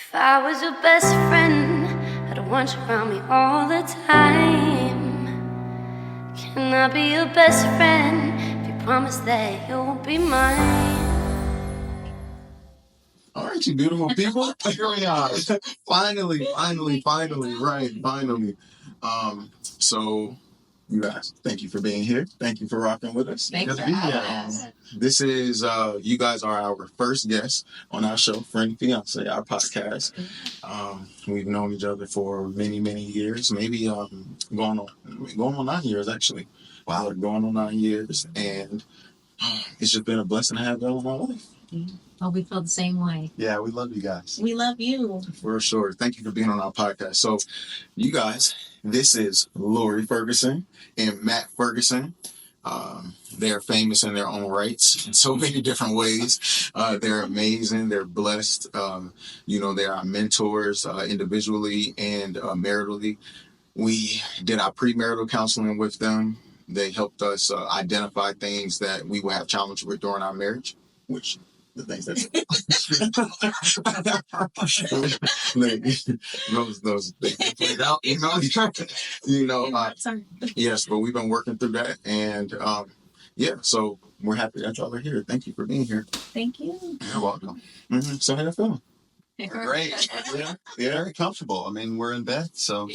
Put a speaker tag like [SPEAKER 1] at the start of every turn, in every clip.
[SPEAKER 1] If I was your best friend, I'd want you around me all the time. Can I be your best friend if you promise that you'll be mine?
[SPEAKER 2] All right, you beautiful people. Here we are. Finally, right, finally. So you guys, thank you for being here. Thank you for rocking with us.
[SPEAKER 3] Thanks for having us.
[SPEAKER 2] This is you guys are our first guests on our show, Fiance, our podcast. We've known each other for many, many years, maybe going on 9 years actually. Wow, going on 9 years, and it's just been a blessing to have y'all in my life.
[SPEAKER 3] Oh, we feel the same way.
[SPEAKER 2] Yeah, we love you guys.
[SPEAKER 3] We love you.
[SPEAKER 2] For sure. Thank you for being on our podcast. So, you guys, this is Laurie Furguson and Matt Furguson. They're famous in their own rights in so many different ways. They're amazing. They're blessed. They're our mentors individually and maritally. We did our premarital counseling with them. They helped us identify things that we would have challenge with during our marriage, which the things that those things played out,
[SPEAKER 3] Sorry.
[SPEAKER 2] Yes, but we've been working through that, and so we're happy that y'all are here. Thank you for being here.
[SPEAKER 3] Thank you.
[SPEAKER 2] You're welcome. So how you feeling?
[SPEAKER 4] Great. Yeah, very comfortable. I mean, we're in bed, so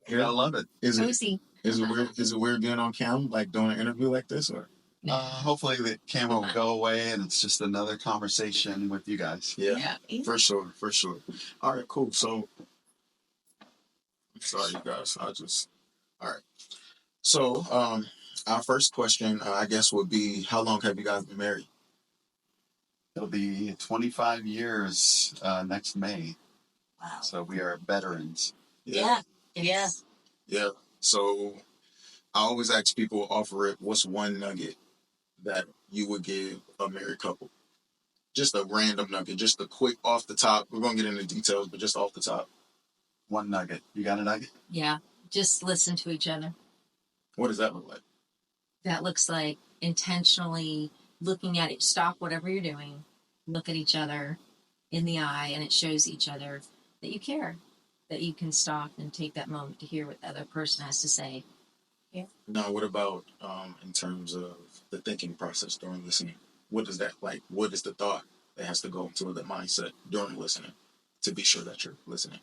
[SPEAKER 4] I love it.
[SPEAKER 2] Is it weird being on cam, like doing an interview like this, or?
[SPEAKER 4] Hopefully the camera will go away and it's just another conversation with you guys.
[SPEAKER 2] Yeah. For sure. All right, cool. So, sorry, you guys. All right. So, our first question, I guess, would be, how long have you guys been married?
[SPEAKER 4] It'll be 25 years next May.
[SPEAKER 3] Wow.
[SPEAKER 4] So we are veterans.
[SPEAKER 3] Yeah.
[SPEAKER 2] So, I always ask people offer it, what's one nugget that you would give a married couple? Just a random nugget, just a quick off the top. We're going to get into details, but just off the top.
[SPEAKER 4] One nugget. You got a nugget?
[SPEAKER 3] Yeah. Just listen to each other.
[SPEAKER 2] What does that look like?
[SPEAKER 3] That looks like intentionally looking at it. Stop whatever you're doing. Look at each other in the eye, and it shows each other that you care, that you can stop and take that moment to hear what the other person has to say. Yeah.
[SPEAKER 2] Now, what about in terms of the thinking process during listening? What is that like? What is the thought that has to go into the mindset during listening to be sure that you're listening?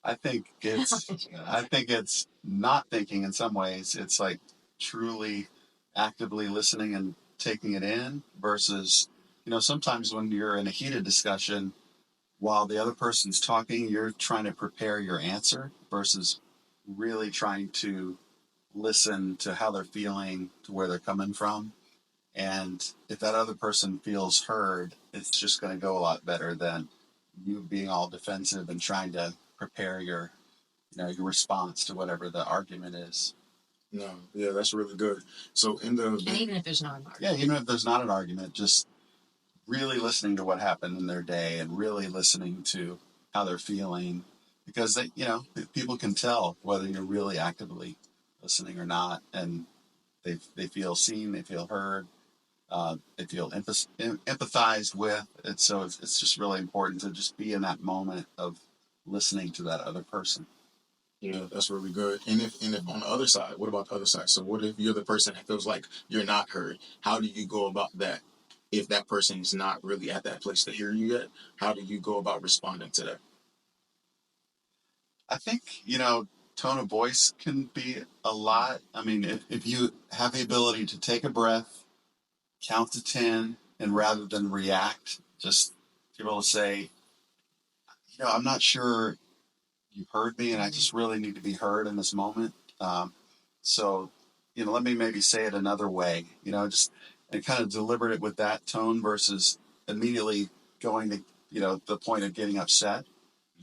[SPEAKER 4] I think it's not thinking in some ways. It's like truly actively listening and taking it in versus, sometimes when you're in a heated discussion, while the other person's talking, you're trying to prepare your answer versus really trying to listen to how they're feeling, to where they're coming from. And if that other person feels heard, it's just going to go a lot better than you being all defensive and trying to prepare your response to whatever the argument is.
[SPEAKER 2] No, yeah, that's really good. So
[SPEAKER 3] and even if there's not an argument.
[SPEAKER 4] Yeah, even if there's not an argument, just really listening to what happened in their day and really listening to how they're feeling, because people can tell whether you're really actively listening or not, and they feel seen, they feel heard, they feel empathized with. And so it's just really important to just be in that moment of listening to that other person.
[SPEAKER 2] Yeah, that's really good. And if on the other side, what about the other side? So what if you're the person that feels like you're not heard? How do you go about that? If that person is not really at that place to hear you yet, how do you go about responding to that?
[SPEAKER 4] I think, tone of voice can be a lot. I mean, if you have the ability to take a breath, count to 10, and rather than react, just be able to say, I'm not sure you heard me, and I just really need to be heard in this moment. So, let me maybe say it another way, and kind of deliberate it with that tone versus immediately going to, the point of getting upset.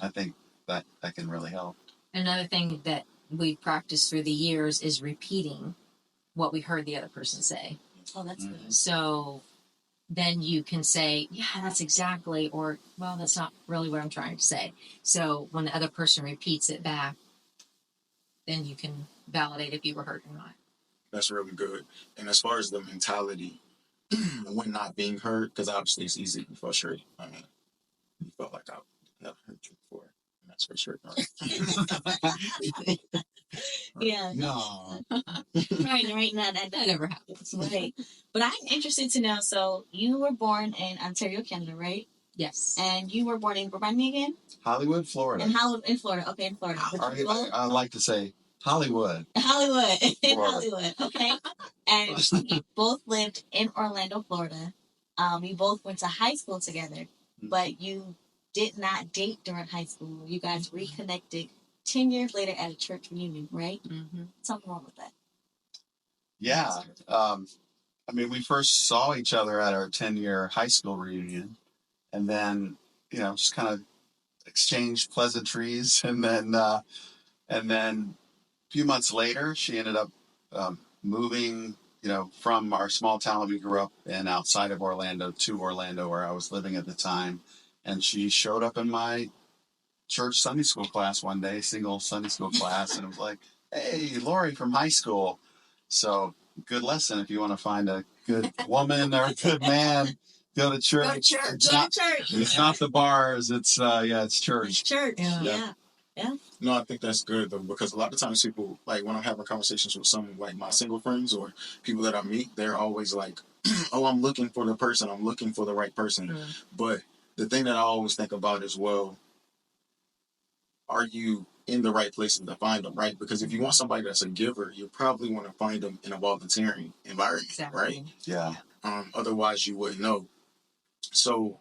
[SPEAKER 4] I think that can really help.
[SPEAKER 3] Another thing that we've practiced through the years is repeating what we heard the other person say. Oh, that's good. So then you can say, yeah, that's exactly, or, well, that's not really what I'm trying to say. So when the other person repeats it back, then you can validate if you were heard or not.
[SPEAKER 2] That's really good. And as far as the mentality when not being heard, because obviously it's easy to be frustrated. I mean, you felt like I never heard you. for sure.
[SPEAKER 5] Yeah.
[SPEAKER 2] No.
[SPEAKER 5] Right. Now that never happens. Right. But I'm interested to know. So you were born in Ontario, Canada, right?
[SPEAKER 3] Yes.
[SPEAKER 5] And you were born in, remind me again?
[SPEAKER 4] Hollywood, Florida.
[SPEAKER 5] In Florida. Okay, in Florida. But
[SPEAKER 4] I like to say Hollywood.
[SPEAKER 5] Hollywood. In
[SPEAKER 4] Florida.
[SPEAKER 5] Hollywood. Okay. And you both lived in Orlando, Florida. You both went to high school together, but you did not date during high school. You guys reconnected 10 years later at a church reunion, right?
[SPEAKER 3] Mm-hmm.
[SPEAKER 5] Something wrong with that.
[SPEAKER 4] Yeah. I mean, we first saw each other at our 10-year high school reunion, and then, just kind of exchanged pleasantries. And then a few months later, she ended up moving, from our small town that we grew up in outside of Orlando to Orlando, where I was living at the time. And she showed up in my church Sunday school class one day, single Sunday school class, and it was like, "Hey, Laurie from high school." So, good lesson if you want to find a good woman or a good man. Go to church.
[SPEAKER 5] Go to church.
[SPEAKER 4] It's not the bars. It's it's church.
[SPEAKER 5] It's church. Yeah.
[SPEAKER 2] No, I think that's good though, because a lot of times people, like when I'm having conversations with some like my single friends or people that I meet, they're always like, "Oh, I'm looking for the person. I'm looking for the right person."
[SPEAKER 3] Mm.
[SPEAKER 2] But the thing that I always think about is, well, are you in the right place to find them, right? Because if you want somebody that's a giver, you probably want to find them in a volunteering environment,
[SPEAKER 3] Exactly.
[SPEAKER 2] right?
[SPEAKER 4] Yeah.
[SPEAKER 2] Otherwise, you wouldn't know. So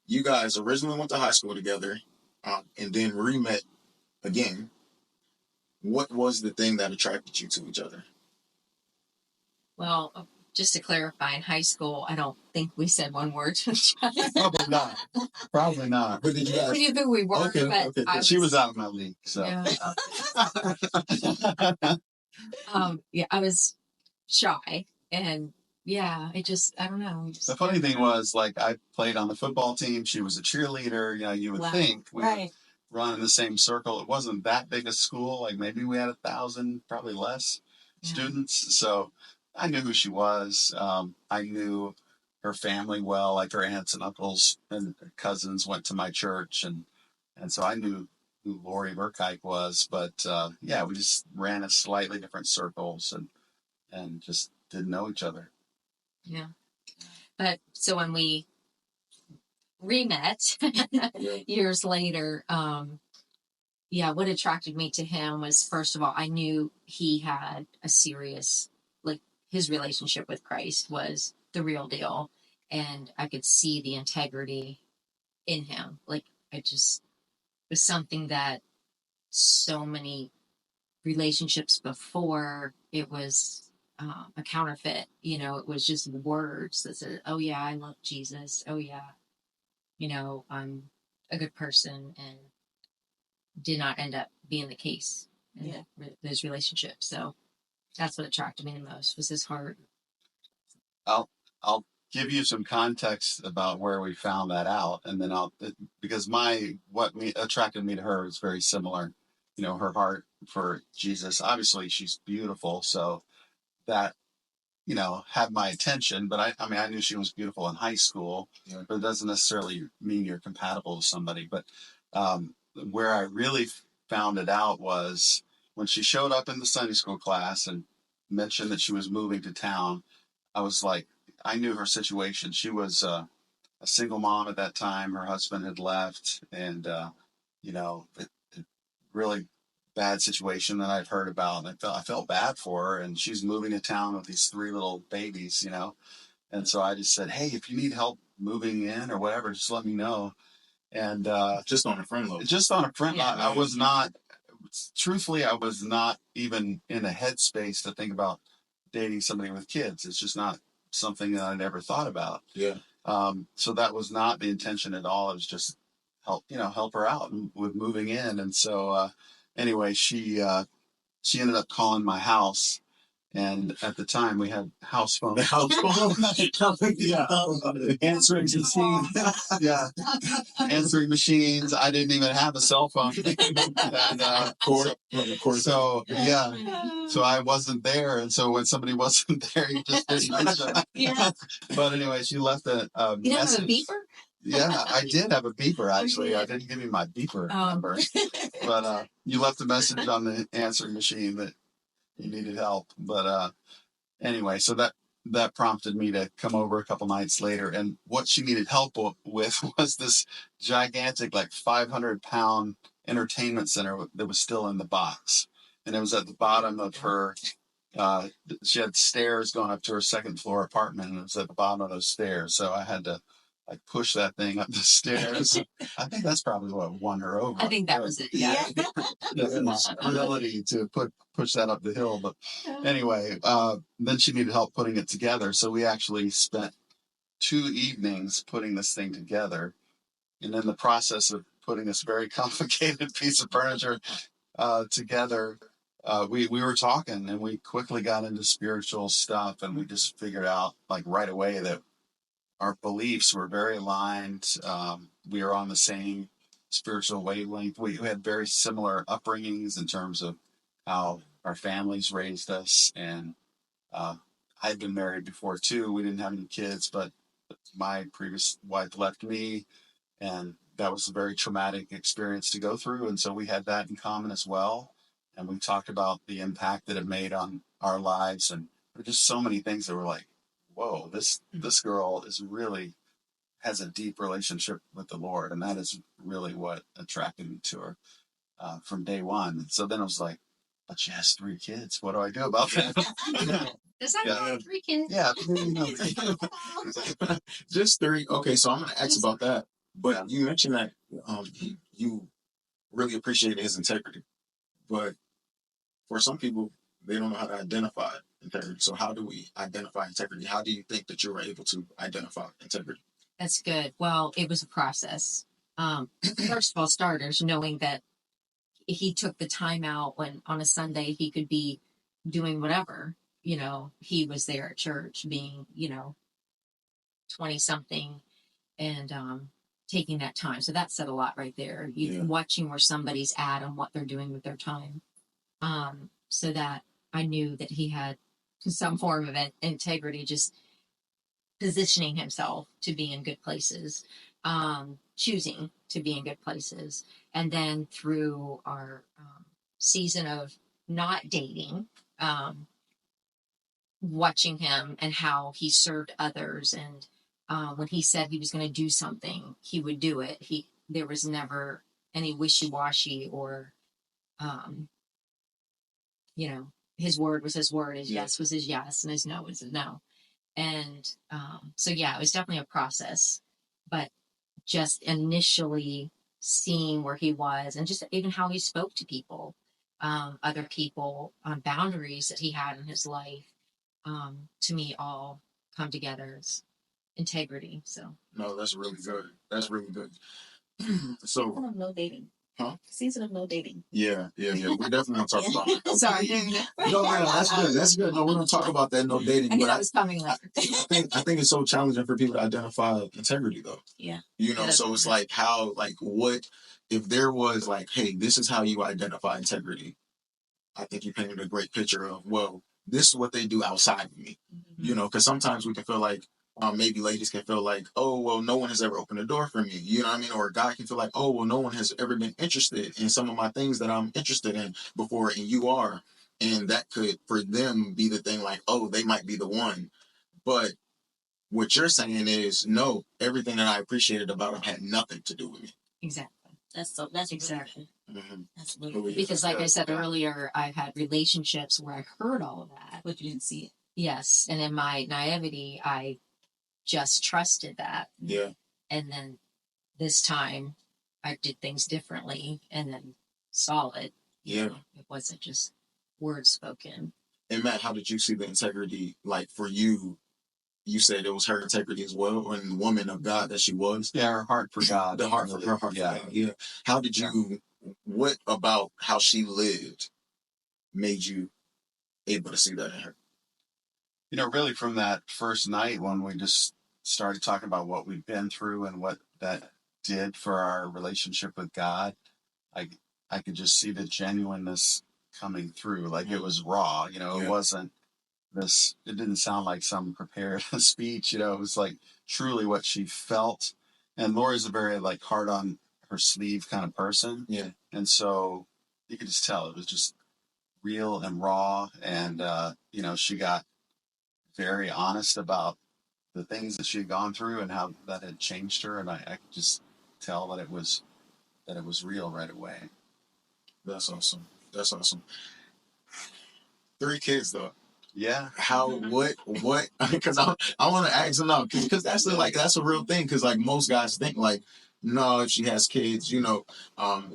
[SPEAKER 2] you guys originally went to high school together, and then re-met again. What was the thing that attracted you to each other?
[SPEAKER 3] Well, just to clarify, in high school, I don't think we said one word to each other.
[SPEAKER 4] Probably not.
[SPEAKER 2] But did you guys?
[SPEAKER 3] We knew who we were,
[SPEAKER 2] Okay.
[SPEAKER 4] She was out of my league, so.
[SPEAKER 3] Yeah. I was shy, and I don't know.
[SPEAKER 4] The funny thing was, like, I played on the football team. She was a cheerleader. You would think we would run in the same circle. It wasn't that big a school. Like, maybe we had 1,000, probably less students. So I knew who she was. I knew her family well, like her aunts and uncles and cousins went to my church. And so I knew who Laurie Burkike was. But, we just ran in slightly different circles and just didn't know each other.
[SPEAKER 3] Yeah. But so when we re-met years later, what attracted me to him was, first of all, I knew he had a serious, like, his relationship with Christ was the real deal. And I could see the integrity in him. Like, it just was something that so many relationships before, it was a counterfeit. It was just words that said, "Oh yeah, I love Jesus. Oh yeah, I'm a good person," and did not end up being the case in those relationships. So that's what attracted me the most, was his heart.
[SPEAKER 4] I'll give you some context about where we found that out, and then because what attracted me to her is very similar. Her heart for Jesus. Obviously, she's beautiful, so that had my attention. But I knew she was beautiful in high school, but it doesn't necessarily mean you're compatible with somebody. But where I really found it out was when she showed up in the Sunday school class and mentioned that she was moving to town. I was like, I knew her situation. She was a single mom at that time. Her husband had left, and really bad situation that I'd heard about. And I felt bad for her, and she's moving to town with these 3 little babies, And so I just said, "Hey, if you need help moving in or whatever, just let me know." And
[SPEAKER 2] just on a friend level.
[SPEAKER 4] Just on a friend. I was not, truthfully, I was not even in a headspace to think about dating somebody with kids. It's just not something that I never thought about.
[SPEAKER 2] Yeah.
[SPEAKER 4] So that was not the intention at all. It was just help her out with moving in. And so anyway, she ended up calling my house. And at the time, we had house phone. Answering machines. Answering machines. I didn't even have a cell phone. And, so I wasn't there. And so when somebody wasn't there, you just didn't mention. But anyway, she left a
[SPEAKER 5] you
[SPEAKER 4] message.
[SPEAKER 5] Have a beeper?
[SPEAKER 4] Yeah, I did have a beeper, actually. I didn't give you my beeper number. But you left a message on the answering machine that you needed help. But anyway, so that prompted me to come over a couple nights later. And what she needed help with was this gigantic, like 500-pound entertainment center that was still in the box. And it was at the bottom of her, uh, she had stairs going up to her second floor apartment, and it was at the bottom of those stairs. So I had to like push that thing up the stairs. I think that's probably what won her over.
[SPEAKER 3] I think that was it. Yeah.
[SPEAKER 4] The ability to push that up the hill. But anyway, then she needed help putting it together. So we actually spent 2 evenings putting this thing together. And in the process of putting this very complicated piece of furniture together, we were talking, and we quickly got into spiritual stuff, and we just figured out like right away that our beliefs were very aligned. We were on the same spiritual wavelength. We had very similar upbringings in terms of how our families raised us. And I'd been married before too. We didn't have any kids, but my previous wife left me, and that was a very traumatic experience to go through. And so we had that in common as well. And we talked about the impact that it made on our lives. And there were just so many things that were like, whoa, this girl is really has a deep relationship with the Lord. And that is really what attracted me to her from day one. So then I was like, but she has 3 kids. What do I do about that?
[SPEAKER 3] Does that mean 3 kids?
[SPEAKER 4] Yeah.
[SPEAKER 2] Just 3. Okay, so I'm going to ask about that. But you mentioned that you really appreciated his integrity. But for some people, they don't know how to identify integrity. So how do we identify integrity? How do you think that you were able to identify integrity?
[SPEAKER 3] That's good. Well, it was a process. First of all, starters, knowing that he took the time out when on a Sunday he could be doing whatever. He was there at church being, 20 something and taking that time. So that said a lot right there. Watching where somebody's at and what they're doing with their time. So that I knew that he had some form of integrity, just positioning himself to be in good places, choosing to be in good places. And then through our season of not dating, watching him and how he served others. And when he said he was going to do something, he would do it. There was never any wishy-washy or, his word was his word, his yes was his yes, and his no was his no. And so, yeah, it was definitely a process, but just initially seeing where he was and just even how he spoke to people, other people, on boundaries that he had in his life, to me, all come together as integrity. So,
[SPEAKER 2] no, that's really good. That's really good. So,
[SPEAKER 5] Season of no dating.
[SPEAKER 2] Huh?
[SPEAKER 5] Season of no dating.
[SPEAKER 2] Yeah. We definitely want to talk about it.
[SPEAKER 3] sorry.
[SPEAKER 2] No, that's good. That's good. No, we're going to talk about that no dating.
[SPEAKER 3] I knew
[SPEAKER 2] But
[SPEAKER 3] that was coming later.
[SPEAKER 2] I think it's so challenging for people to identify integrity, though.
[SPEAKER 5] Yeah.
[SPEAKER 2] So it's like what if there was like, hey, this is how you identify integrity. I think you painted a great picture of, well, this is what they do outside of me.
[SPEAKER 5] Mm-hmm.
[SPEAKER 2] Because sometimes we can feel like, maybe ladies can feel like, oh, well, no one has ever opened a door for me. You know what I mean? Or a guy can feel like, oh, well, no one has ever been interested in some of my things that I'm interested in before, and you are. And that could, for them, be the thing like, oh, they might be the one. But what you're saying is, no, everything that I appreciated about him had nothing to do with me.
[SPEAKER 3] Exactly.
[SPEAKER 5] That's
[SPEAKER 3] exactly.
[SPEAKER 2] Mm-hmm.
[SPEAKER 5] That's literally
[SPEAKER 3] Because, like I said earlier, I've had relationships where I heard all of that,
[SPEAKER 5] but you didn't see it.
[SPEAKER 3] Yes, and in my naivety, I just trusted that.
[SPEAKER 2] Yeah.
[SPEAKER 3] And then this time, I did things differently, and then saw it.
[SPEAKER 2] Yeah.
[SPEAKER 3] It wasn't just words spoken.
[SPEAKER 2] And Matt, how did you see the integrity like for you? You said it was her integrity as well, and the woman of God that she was.
[SPEAKER 4] Yeah, her heart for God.
[SPEAKER 2] The heart for her heart.
[SPEAKER 4] Yeah.
[SPEAKER 2] For God. Yeah. How did you? What about how she lived made you able to see that in her?
[SPEAKER 4] Really from that first night when we just started talking about what we've been through and what that did for our relationship with God, I could just see the genuineness coming through. Like it was raw. It wasn't this. It didn't sound like some prepared speech. It was like truly what she felt And Laurie's a very like hard on her sleeve kind of person.
[SPEAKER 2] Yeah.
[SPEAKER 4] And so you could just tell it was just real and raw. And, you know, she got very honest about the things that she had gone through and how that had changed her. And I could just tell that it was real right away.
[SPEAKER 2] That's awesome. That's awesome. 3 kids though.
[SPEAKER 4] Yeah.
[SPEAKER 2] How, what, because I want to ask them out because that's that's a real thing. Because like most guys think like, no, if she has kids, you know,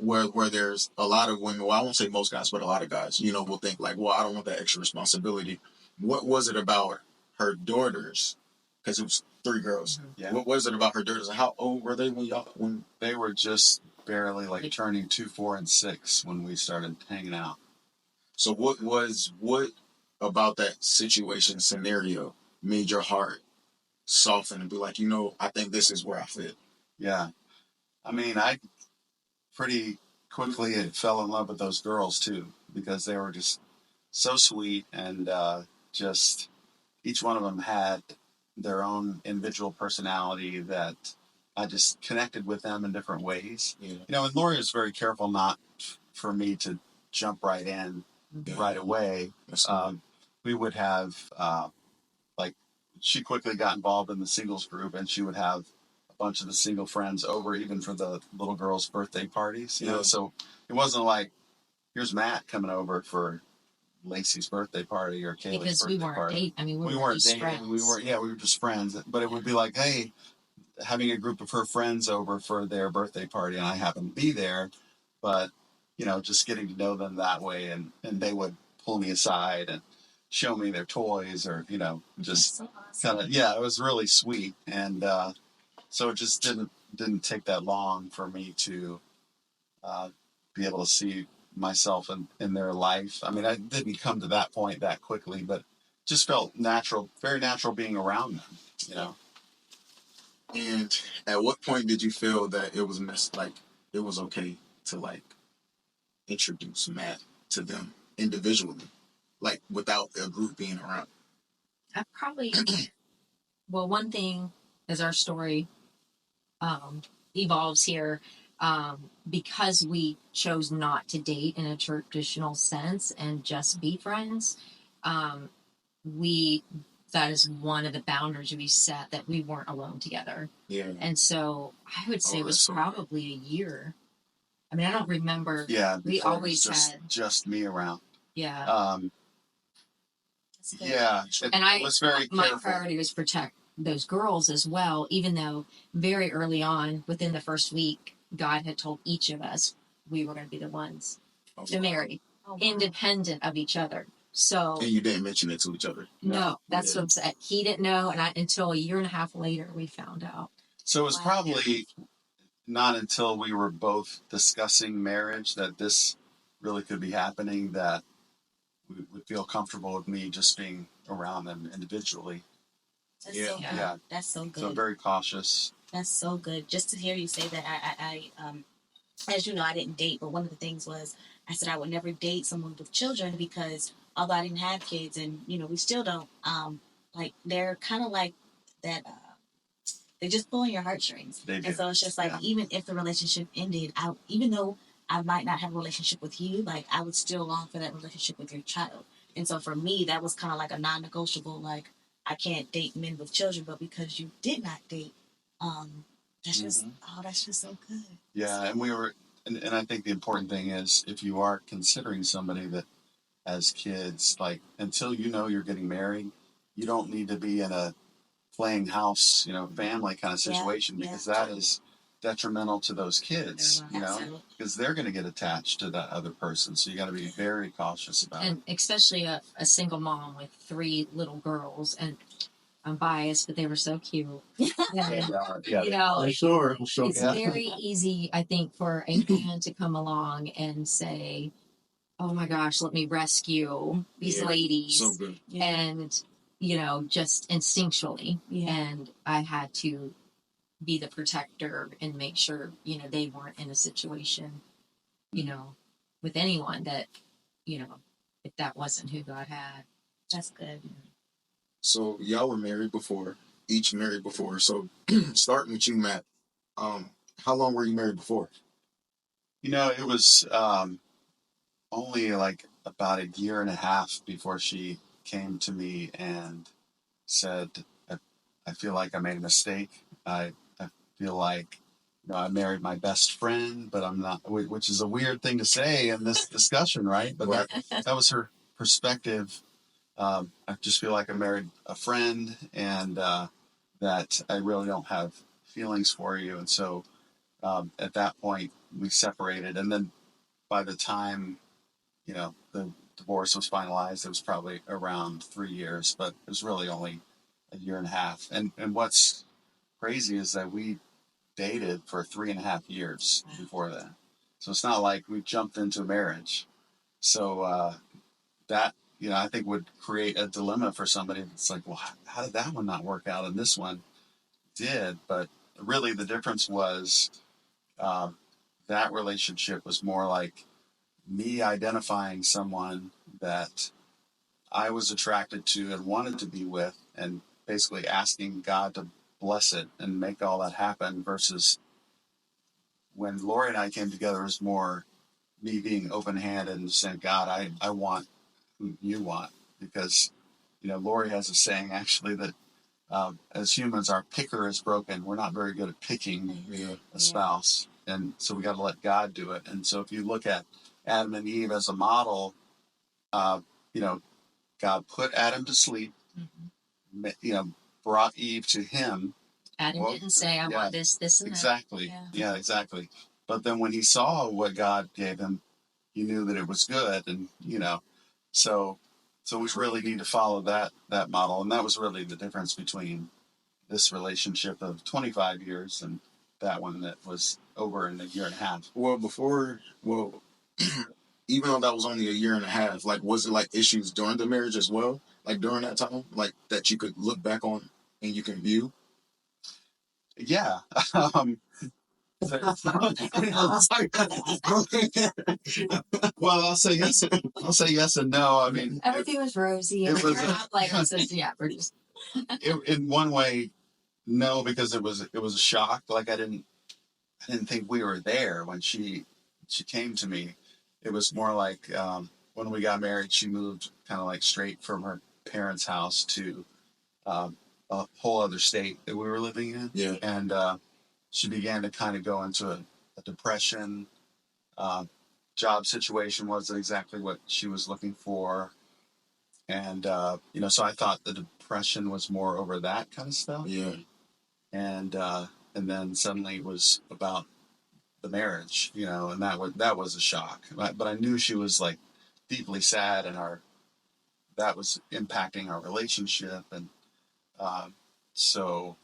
[SPEAKER 2] where there's a lot of women, well, I won't say most guys, but a lot of guys, you know, will think like, well, I don't want that extra responsibility. What was it about her daughters? Because it was 3 girls.
[SPEAKER 4] Yeah.
[SPEAKER 2] What was it about her daughters? How old were they when
[SPEAKER 4] They were just barely like turning 2, 4, and 6 when we started hanging out.
[SPEAKER 2] So what about that situation scenario made your heart soften and be like, you know, I think this is where I fit?
[SPEAKER 4] Yeah. I mean, I pretty quickly fell in love with those girls too, because they were just so sweet and just each one of them had their own individual personality that I just connected with them in different ways.
[SPEAKER 2] Yeah.
[SPEAKER 4] You know, and Laurie was very careful not for me to jump right in right away. We would have like she quickly got involved in the singles group, and she would have a bunch of the single friends over even for the little girls' birthday parties. You know, so it wasn't like here's Matt coming over for Lacey's birthday party or Kaylee's
[SPEAKER 3] because
[SPEAKER 4] birthday
[SPEAKER 3] we weren't
[SPEAKER 4] party.
[SPEAKER 3] dating. I mean,
[SPEAKER 4] We
[SPEAKER 3] we
[SPEAKER 4] weren't
[SPEAKER 3] just
[SPEAKER 4] dating.
[SPEAKER 3] friends.
[SPEAKER 4] We were just friends. But it would be like, hey, having a group of her friends over for their birthday party, and I happen to be there. But you know, just getting to know them that way, and they would pull me aside and show me their toys, or you know, just
[SPEAKER 5] so awesome.
[SPEAKER 4] kind of it was really sweet, and so it just didn't take that long for me to be able to see myself in their life. I mean, I didn't come to that point that quickly, but just felt natural, very natural being around them, you know.
[SPEAKER 2] And at what point did you feel that it was it was okay to like introduce Matt to them individually, like without a group being around?
[SPEAKER 3] I probably, well, one thing as our story evolves here, because we chose not to date in a traditional sense and just be friends, we that is one of the boundaries we set, that we weren't alone together.
[SPEAKER 2] Yeah.
[SPEAKER 3] And so I would say it was
[SPEAKER 2] so
[SPEAKER 3] probably a year. I mean, I don't remember.
[SPEAKER 4] Yeah,
[SPEAKER 3] we always
[SPEAKER 4] had just me around.
[SPEAKER 3] Yeah.
[SPEAKER 4] Yeah,
[SPEAKER 3] And I
[SPEAKER 4] was very
[SPEAKER 3] my
[SPEAKER 4] careful.
[SPEAKER 3] priority was protect those girls as well, even though very early on, within the first week, God had told each of us we were going to be the ones to marry, independent of each other. So,
[SPEAKER 2] and you didn't mention it to each other?
[SPEAKER 3] No, that's what I'm saying. He didn't know, and until a year and a half later, we found out.
[SPEAKER 4] So it was probably not until we were both discussing marriage that this really could be happening, that we would feel comfortable with me just being around them individually.
[SPEAKER 5] That's so good.
[SPEAKER 4] Yeah.
[SPEAKER 5] That's so good.
[SPEAKER 4] So very cautious.
[SPEAKER 5] That's so good. Just to hear you say that, I as you know, I didn't date, but one of the things was I said I would never date someone with children, because although I didn't have kids, and you know, we still don't, like they're kind of like that. They just pull on your heartstrings.
[SPEAKER 4] They do.
[SPEAKER 5] And so it's just like, even if the relationship ended, even though I might not have a relationship with you, like I would still long for that relationship with your child. And so for me, that was kind of like a non-negotiable. Like, I can't date men with children, but because you did not date, that's just that's just so good.
[SPEAKER 4] Yeah, and we were, and I think the important thing is, if you are considering somebody that has kids, like until you know you're getting married, you don't need to be in a playing house, you know, family kind of situation, because that is detrimental to those kids, you know, because they're going to get attached to that other person. So you got to be very cautious about it.
[SPEAKER 3] And especially a single mom with 3 little girls, and I'm biased, but they were so cute. And, you know,
[SPEAKER 2] I'm sure.
[SPEAKER 3] It's very easy, I think, for a man to come along and say, "Oh my gosh, let me rescue these ladies,"
[SPEAKER 2] so good.
[SPEAKER 3] And you know, just instinctually. And I had to be the protector and make sure, you know, they weren't in a situation, you know, with anyone that, you know, if that wasn't who God had.
[SPEAKER 5] That's good.
[SPEAKER 2] So y'all were married before, each married before. So starting with you, Matt, How long were you married before?
[SPEAKER 4] It was only like about a year and a half before she came to me and said, I feel like I made a mistake. I feel like I married my best friend, but I'm not, which is a weird thing to say in this discussion, right? But that was her perspective. I just feel like I married a friend, and that I really don't have feelings for you. And so at that point, we separated. And then by the time, the divorce was finalized, it was probably around 3 years, but it was really only a year and a half. And what's crazy is that we dated for 3.5 years before that. So it's not like we jumped into marriage. So that, I think would create a dilemma for somebody. It's like, well, how did that one not work out and this one did? But really the difference was um, that relationship was more like me identifying someone that I was attracted to and wanted to be with, and basically asking God to bless it and make all that happen, versus when Laurie and I came together, it was more me being open handed and saying, God, I want who you want. Because, Laurie has a saying actually that as humans, our picker is broken. We're not very good at picking a spouse. And so we got to let God do it. And so if you look at Adam and Eve as a model, uh, you know, God put Adam to sleep, brought Eve to him.
[SPEAKER 3] Adam didn't say, I want this, and
[SPEAKER 4] exactly.
[SPEAKER 3] that.
[SPEAKER 4] Yeah, exactly. But then when he saw what God gave him, he knew that it was good. And, so we really need to follow that model. And that was really the difference between this relationship of 25 years and that one that was over in a year and a half.
[SPEAKER 2] Well, even though that was only a year and a half, like, was it like issues during the marriage as well? Like during that time, like that you could look back on and you can view?
[SPEAKER 4] Yeah. Well, I'll say yes. I'll say yes and no. I mean,
[SPEAKER 3] everything was rosy. It was like, we're just.
[SPEAKER 4] In one way, no, because it was a shock. Like I didn't think we were there when she came to me. It was more like when we got married, she moved kind of like straight from her parents' house to a whole other state that we were living in.
[SPEAKER 2] Yeah.
[SPEAKER 4] And she began to kind of go into a depression. Job situation wasn't exactly what she was looking for. And, so I thought the depression was more over that kind of stuff.
[SPEAKER 2] Yeah.
[SPEAKER 4] And then suddenly it was about the marriage, and that was a shock. But I knew she was like deeply sad, and that was impacting our relationship. And so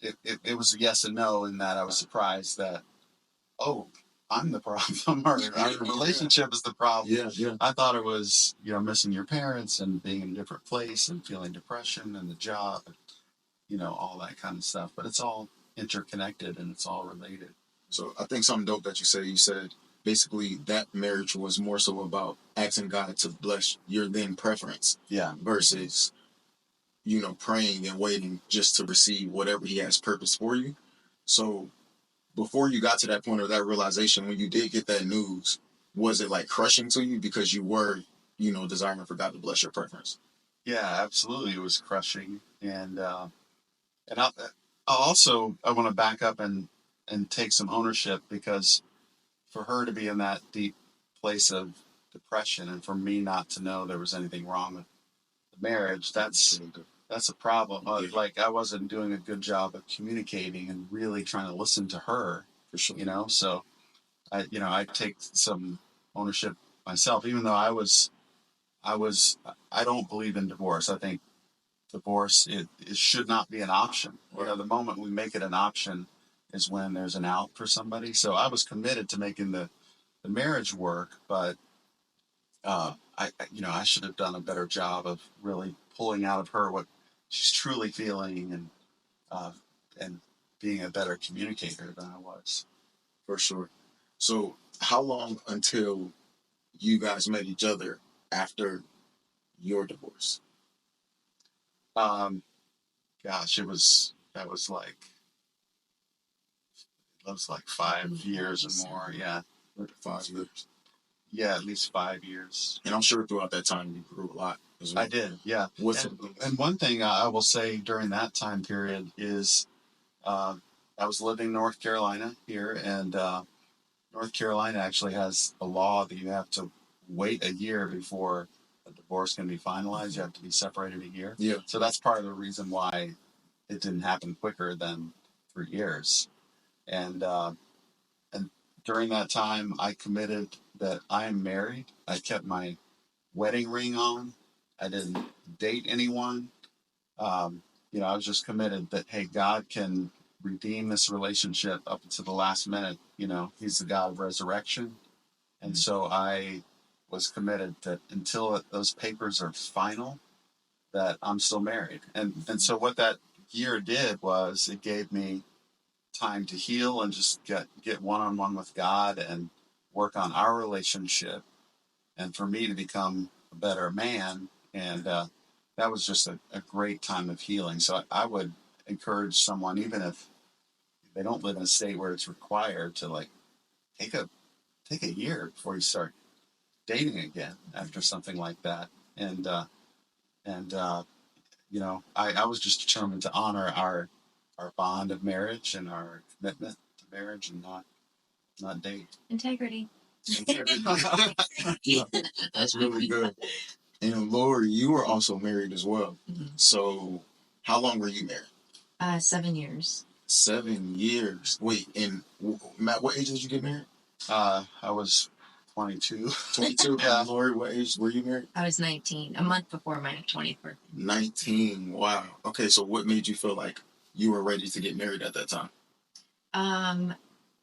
[SPEAKER 4] it was a yes and no, in that I was surprised that, oh, I'm the problem. Our relationship is the problem.
[SPEAKER 2] Yeah, yeah.
[SPEAKER 4] I thought it was, missing your parents and being in a different place and feeling depression and the job, and, all that kind of stuff. But it's all interconnected and it's all related.
[SPEAKER 2] So I think something dope that you said basically that marriage was more so about asking God to bless your then preference.
[SPEAKER 4] Yeah.
[SPEAKER 2] Versus, praying and waiting just to receive whatever he has purpose for you. So before you got to that point of that realization, when you did get that news, was it like crushing to you because you were, desiring for God to bless your preference?
[SPEAKER 4] Yeah, absolutely. It was crushing. And I also, I want to back up and take some ownership, because for her to be in that deep place of depression and for me not to know there was anything wrong with the marriage, that's a problem. Like I wasn't doing a good job of communicating and really trying to listen to her,
[SPEAKER 2] For sure.
[SPEAKER 4] So I take some ownership myself, even though I don't believe in divorce. I think divorce, it should not be an option.
[SPEAKER 2] Right.
[SPEAKER 4] The moment we make it an option is when there's an out for somebody. So I was committed to making the marriage work, but I should have done a better job of really pulling out of her what she's truly feeling, and being a better communicator than I was.
[SPEAKER 2] For sure. So how long until you guys met each other after your divorce?
[SPEAKER 4] Gosh, that was like was like 5 years or more. Yeah.
[SPEAKER 2] 5 years.
[SPEAKER 4] Yeah, at least 5 years.
[SPEAKER 2] And I'm sure throughout that time you grew a lot as well.
[SPEAKER 4] I did, yeah.
[SPEAKER 2] What's
[SPEAKER 4] and one thing I will say during that time period is I was living in North Carolina here, and North Carolina actually has a law that you have to wait a year before a divorce can be finalized. You have to be separated a year.
[SPEAKER 2] Yeah.
[SPEAKER 4] So that's part of the reason why it didn't happen quicker than 3 years. And during that time, I committed that I am married. I kept my wedding ring on. I didn't date anyone. I was just committed that, hey, God can redeem this relationship up until the last minute. He's the God of resurrection. And so I was committed that until those papers are final, that I'm still married. And so what that year did was it gave me time to heal and just get one-on-one with God and work on our relationship, and for me to become a better man. And that was just a great time of healing. So I would encourage someone, even if they don't live in a state where it's required, to like take a year before you start dating again after something like that. I was just determined to honor our bond of marriage and our commitment to marriage, and not date.
[SPEAKER 3] Integrity.
[SPEAKER 2] Yeah, that's really good. And Laurie, you were also married as well.
[SPEAKER 3] Mm-hmm.
[SPEAKER 2] So how long were you married?
[SPEAKER 3] 7 years.
[SPEAKER 2] 7 years. Wait, and Matt, what age did you get married?
[SPEAKER 4] I was 22.
[SPEAKER 2] 22.
[SPEAKER 4] Yeah.
[SPEAKER 2] And Laurie, what age were you married?
[SPEAKER 3] I was 19, a month before my 20th birthday.
[SPEAKER 2] 19. Wow. Okay, so what made you feel like you were ready to get married at that time?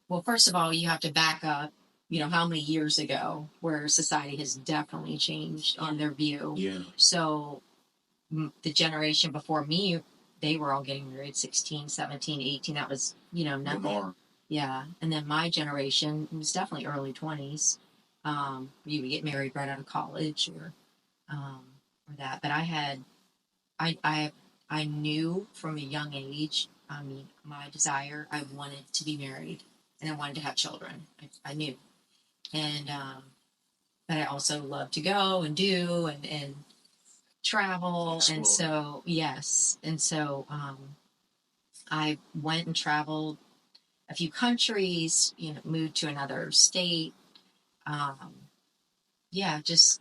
[SPEAKER 3] Well, first of all, you have to back up, how many years ago, where society has definitely changed on their view.
[SPEAKER 2] Yeah.
[SPEAKER 3] So the generation before me, they were all getting married 16, 17, 18. That was, nothing.
[SPEAKER 2] More.
[SPEAKER 3] Yeah. And then my generation was definitely early 20s. You would get married right out of college or that. But I knew from a young age, my desire, I wanted to be married and I wanted to have children. I knew. And, but I also love to go and do and travel.
[SPEAKER 2] Explore.
[SPEAKER 3] And so, yes. And so, I went and traveled a few countries, moved to another state. Just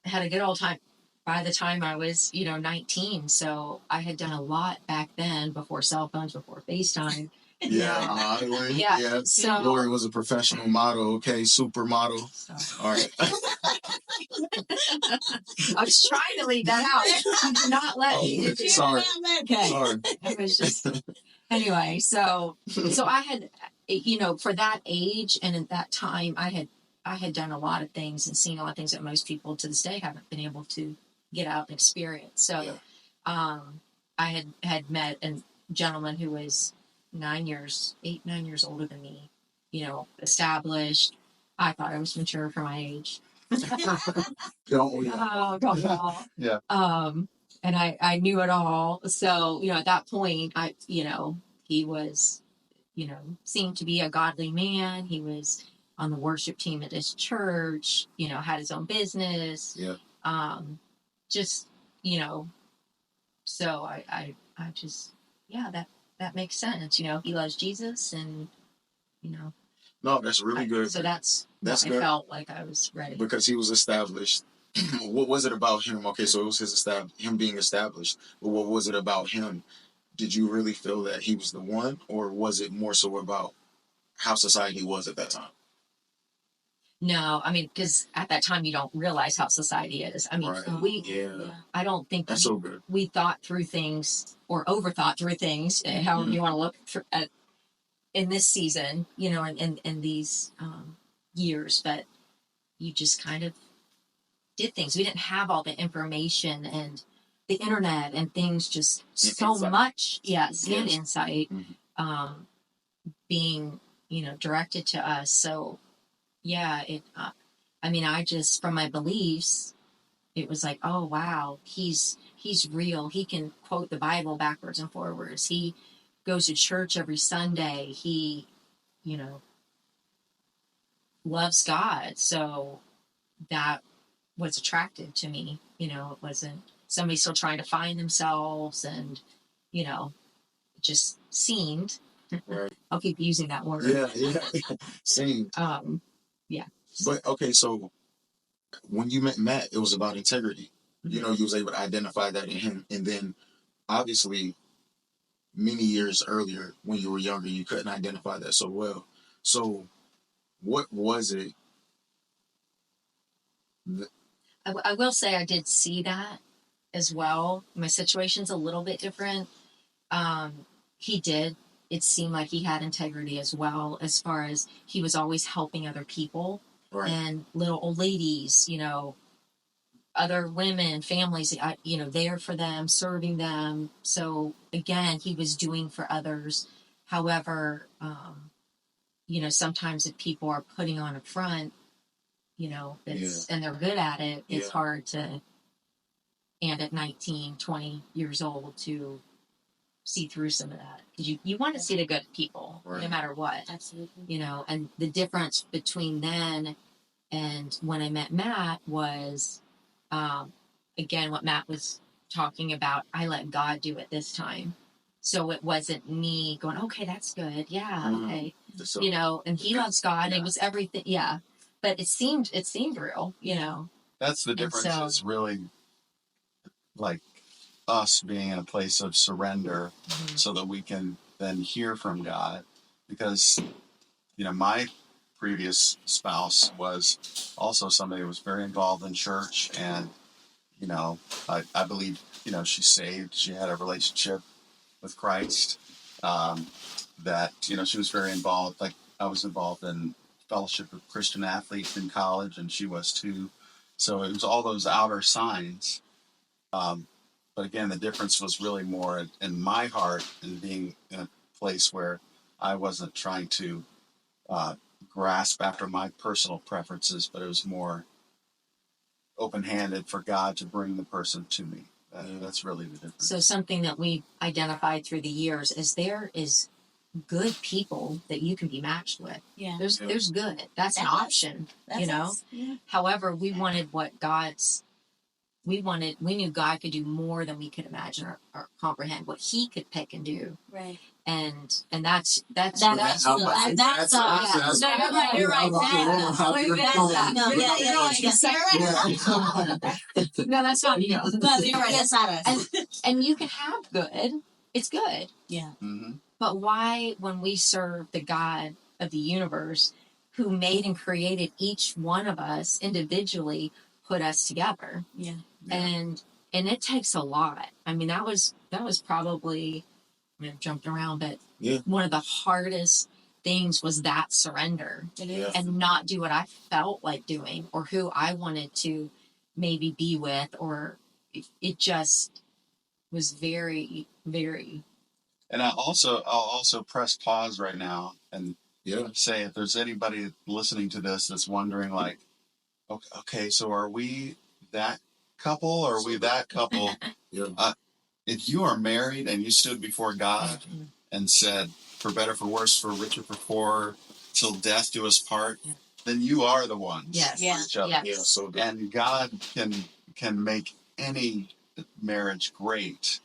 [SPEAKER 3] had a good old time. By the time I was, 19, so I had done a lot back then, before cell phones, before FaceTime.
[SPEAKER 2] Yeah, modeling.
[SPEAKER 3] Yeah. So
[SPEAKER 2] Laurie was a professional model, okay, supermodel. All right.
[SPEAKER 3] I was trying to leave that out. You did not let me.
[SPEAKER 2] Sorry.
[SPEAKER 3] Okay.
[SPEAKER 2] Sorry.
[SPEAKER 3] It was just anyway. So I had, for that age and at that time, I had done a lot of things and seen a lot of things that most people to this day haven't been able to get out and experience. So, I had met a gentleman who was 9 years older than me, established. I thought I was mature for my age.
[SPEAKER 2] Don't we?
[SPEAKER 4] Yeah.
[SPEAKER 3] And I knew it all. So, at that point, he was, seemed to be a godly man. He was on the worship team at his church, had his own business.
[SPEAKER 2] Yeah.
[SPEAKER 3] Just, so I just, that makes sense. He loves Jesus and,
[SPEAKER 2] No, that's really good.
[SPEAKER 3] So that's
[SPEAKER 2] good.
[SPEAKER 3] I felt like I was ready.
[SPEAKER 2] Because he was established. What was it about him? Okay, so it was him being established. But what was it about him? Did you really feel that he was the one, or was it more so about how society was at that time?
[SPEAKER 3] No, because at that time you don't realize how society is.
[SPEAKER 2] Right.
[SPEAKER 3] I don't think
[SPEAKER 2] that's so good.
[SPEAKER 3] We thought through things or overthought through things, however you want to look at in this season, in these years, but you just kind of did things. We didn't have all the information and the internet and things, just so
[SPEAKER 2] insight.
[SPEAKER 3] Much, and insight being, directed to us. So, I just, from my beliefs, it was like, oh, wow, he's real. He can quote the Bible backwards and forwards. He goes to church every Sunday. He, loves God. So that was attractive to me. It wasn't somebody still trying to find themselves, and, it just seemed,
[SPEAKER 2] Right.
[SPEAKER 3] I'll keep using that word.
[SPEAKER 2] Yeah. Same.
[SPEAKER 3] Yeah.
[SPEAKER 2] But okay, so when you met Matt, it was about integrity. You was able to identify that in him. And then obviously many years earlier when you were younger, you couldn't identify that so well. So what was it?
[SPEAKER 3] I will say I did see that as well. My situation's a little bit different. He did. It seemed like he had integrity as well, as far as he was always helping other people,
[SPEAKER 2] Right.
[SPEAKER 3] and little old ladies, other women, families, there for them, serving them. So again, he was doing for others. However, sometimes if people are putting on a front, and they're good at it, it's hard to, and at 19, 20 years old, to see through some of that. Because you want to see the good people, no matter what.
[SPEAKER 5] Absolutely.
[SPEAKER 3] And the difference between then and when I met Matt was, again, what Matt was talking about, I let God do it this time. So it wasn't me going, okay, that's good. Yeah. Okay. And he loves God. It was everything. Yeah. But it seemed real,
[SPEAKER 4] That's the difference.
[SPEAKER 3] so-
[SPEAKER 4] Is really like us being in a place of surrender, so that we can then hear from God. Because my previous spouse was also somebody who was very involved in church, and I believe she's saved. She had a relationship with Christ, that she was very involved. Like, I was involved in fellowship of Christian athletes in college, and she was too. So it was all those outer signs. But again, the difference was really more in my heart, and being in a place where I wasn't trying to grasp after my personal preferences, but it was more open-handed for God to bring the person to me. That's really the difference.
[SPEAKER 3] So something that we identified through the years is there is good people that you can be matched with.
[SPEAKER 5] Yeah.
[SPEAKER 3] There's good. That's an option,
[SPEAKER 5] Us. Yeah.
[SPEAKER 3] However, we wanted we knew God could do more than we could imagine or comprehend, what he could pick and do.
[SPEAKER 5] Right.
[SPEAKER 3] And that's
[SPEAKER 5] That's
[SPEAKER 3] yeah.
[SPEAKER 5] you're right.
[SPEAKER 3] No, that's not you.
[SPEAKER 5] No, you're right. That's not us.
[SPEAKER 3] And you can have good. It's good.
[SPEAKER 5] Yeah.
[SPEAKER 4] Mm-hmm.
[SPEAKER 3] But why, when we serve the God of the universe, who made and created each one of us individually, put us together?
[SPEAKER 5] Yeah.
[SPEAKER 3] And it takes a lot. I mean, that was probably, I've jumped around, but one of the hardest things was that surrender, and not do what I felt like doing or who I wanted to maybe be with, or it just was very, very.
[SPEAKER 4] And I'll also press pause right now and say, if there's anybody listening to this that's wondering, like, okay, so are we that couple, or are we that couple? If you are married and you stood before God and said, for better, for worse, for richer, for poorer, till death do us part, then you are the ones
[SPEAKER 3] Yes.
[SPEAKER 4] for each other.
[SPEAKER 3] Yes.
[SPEAKER 2] Yeah, so good.
[SPEAKER 4] And God can make any marriage great.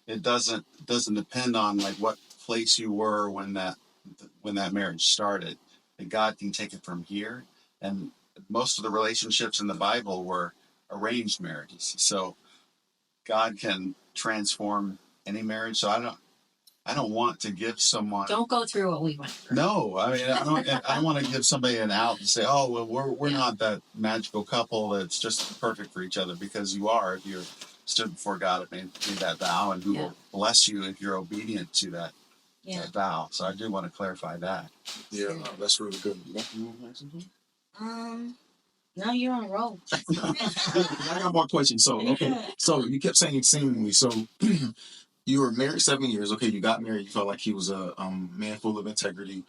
[SPEAKER 4] It doesn't depend on like what place you were when that marriage started. And God can take it from here. And most of the relationships in the Bible were arranged marriages. So God can transform any marriage. So I don't want to give someone.
[SPEAKER 3] Don't go through what we went through.
[SPEAKER 4] No, I mean, I don't want to give somebody an out and say, oh, well, we're not that magical couple that's just perfect for each other, because you are, if you're stood before God and made that vow, and who will bless you if you're obedient to that vow. So I do want to clarify that.
[SPEAKER 2] Yeah, that's really good.
[SPEAKER 5] No, you're on a roll.
[SPEAKER 2] I got more questions. So, okay. So you kept saying seemingly. So you were married 7 years. Okay, you got married. You felt like he was a man full of integrity.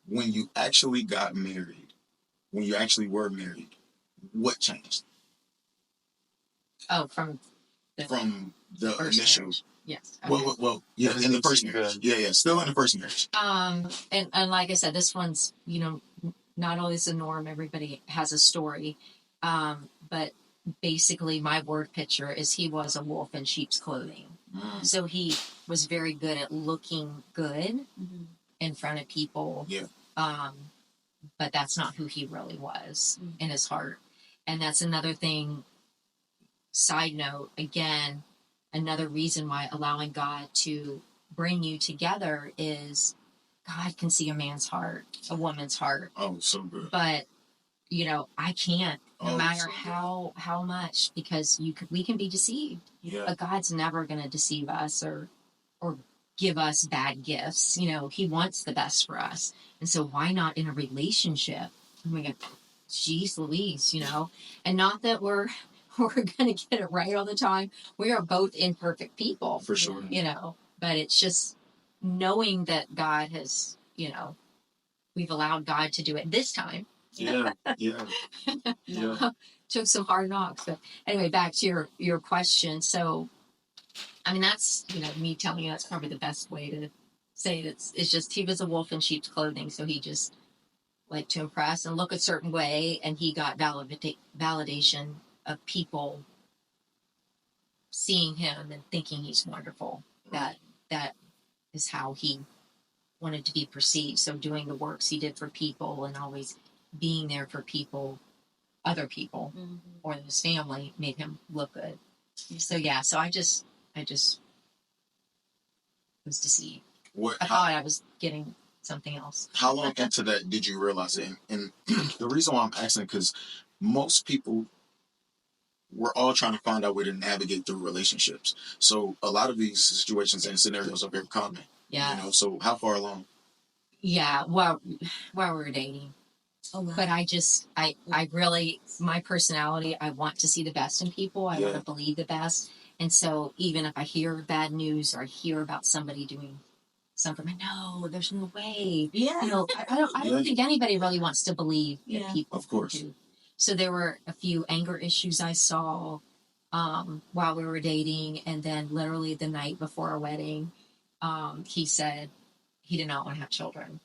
[SPEAKER 2] When you actually got married, when you actually were married, what changed?
[SPEAKER 3] Oh, from the
[SPEAKER 2] From the initial.
[SPEAKER 3] marriage. Yes.
[SPEAKER 2] Well, yeah, in the first marriage. Yeah, still in the first marriage.
[SPEAKER 3] And like I said, this one's, not always the norm. Everybody has a story. But basically my word picture is he was a wolf in sheep's clothing. So he was very good at looking good in front of people.
[SPEAKER 2] Yeah.
[SPEAKER 3] But that's not who he really was in his heart. And that's another thing, side note, again, another reason why allowing God to bring you together is God can see a man's heart, a woman's heart.
[SPEAKER 2] Oh, so good.
[SPEAKER 3] But I can't, no matter how much, because we can be deceived.
[SPEAKER 2] Yeah.
[SPEAKER 3] But God's never going to deceive us or give us bad gifts. He wants the best for us. And so why not in a relationship? Oh my God, geez Louise, and not that we're going to get it right all the time. We are both imperfect people.
[SPEAKER 2] For sure.
[SPEAKER 3] But it's just knowing that God has, we've allowed God to do it this time.
[SPEAKER 2] Yeah.
[SPEAKER 3] Took some hard knocks. But anyway, back to your question. So, I mean, that's, me telling you that's probably the best way to say it. It's just he was a wolf in sheep's clothing. So he just liked to impress and look a certain way. And he got validation of people seeing him and thinking he's wonderful. That is how he wanted to be perceived. So doing the works he did for people and always being there for people, other people, or his family, made him look good. So so I just was deceived. I thought I was getting something else.
[SPEAKER 2] How long into that did you realize it? And the reason why I'm asking, because most people, we're all trying to find out a way to navigate through relationships. So a lot of these situations and scenarios are very common.
[SPEAKER 3] Yeah.
[SPEAKER 2] So how far along?
[SPEAKER 3] Yeah, while we were dating. Oh, wow. But I really, my personality, I want to see the best in people. I want to believe the best. And so even if I hear bad news or I hear about somebody doing something, no, there's no way. Yeah. I don't think anybody really wants to believe that people
[SPEAKER 2] of course
[SPEAKER 3] do. So there were a few anger issues I saw while we were dating. And then literally the night before our wedding, he said he did not want to have children.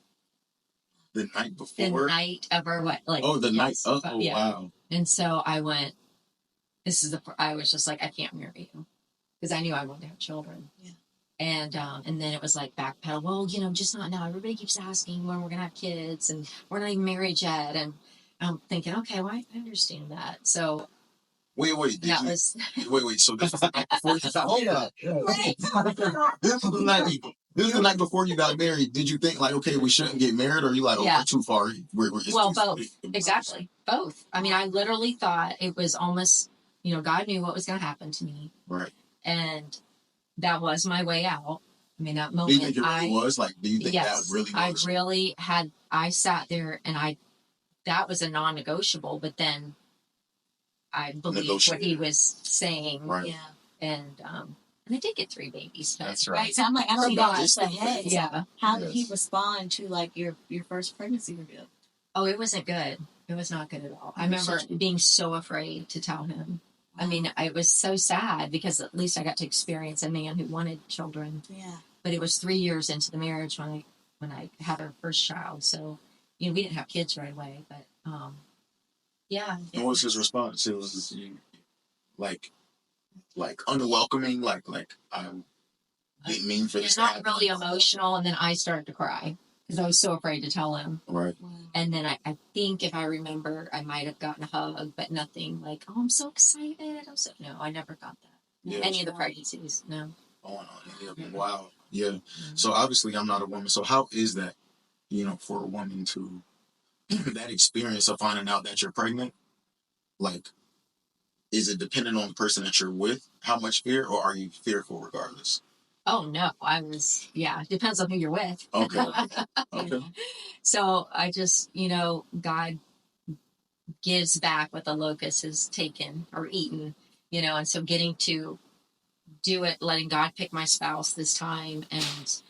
[SPEAKER 2] The night before?
[SPEAKER 3] The night of our wedding.
[SPEAKER 2] The night. Wow.
[SPEAKER 3] And so I went, I was just like, I can't marry you. Because I knew I wanted to have children. Yeah. And then it was like backpedal. Well, just not now. Everybody keeps asking when we're going to have kids and we're not even married yet. And I'm thinking, okay, well, I understand that. So.
[SPEAKER 2] Wait. Wait. So this was the night before you got married. This is the night before you got married. Did you think okay, we shouldn't get married, or are you like, we're too far?
[SPEAKER 3] Both. Exactly, both. I mean, I literally thought it was almost, God knew what was going to happen to me,
[SPEAKER 2] right?
[SPEAKER 3] And that was my way out. I mean, that moment.
[SPEAKER 2] Do you think it really was? Do you think that really was?
[SPEAKER 3] I sat there and that was a non-negotiable, but then I believed what he was saying.
[SPEAKER 2] Right.
[SPEAKER 3] Yeah. And I did get 3 babies.
[SPEAKER 4] That's right.
[SPEAKER 5] So I'm like, I don't know ahead.
[SPEAKER 3] Yeah.
[SPEAKER 5] How did he respond to your first pregnancy reveal?
[SPEAKER 3] Oh, it wasn't good. It was not good at all. I remember being so afraid to tell him. Wow. I mean, it was so sad because at least I got to experience a man who wanted children. Yeah. But it was 3 years into the marriage when I had our first child. So, we didn't have kids right away, but yeah.
[SPEAKER 2] And what was his response? It was like unwelcoming, like I didn't mean for this.
[SPEAKER 3] Not really emotional, and then I started to cry because I was so afraid to tell him.
[SPEAKER 2] Right.
[SPEAKER 3] And then I think if I remember, I might have gotten a hug, but nothing like, oh, I'm so excited. No, I never got that. Yeah, any of the pregnancies, no.
[SPEAKER 2] Oh, no. Yeah. Wow. Yeah. Mm-hmm. So obviously I'm not a woman. So how is that, for a woman to that experience of finding out that you're pregnant? Is it dependent on the person that you're with? How much fear, or are you fearful regardless?
[SPEAKER 3] Oh, no. It depends on who you're with.
[SPEAKER 2] Okay.
[SPEAKER 3] So I just, God gives back what the locust has taken or eaten, and so getting to do it, letting God pick my spouse this time and,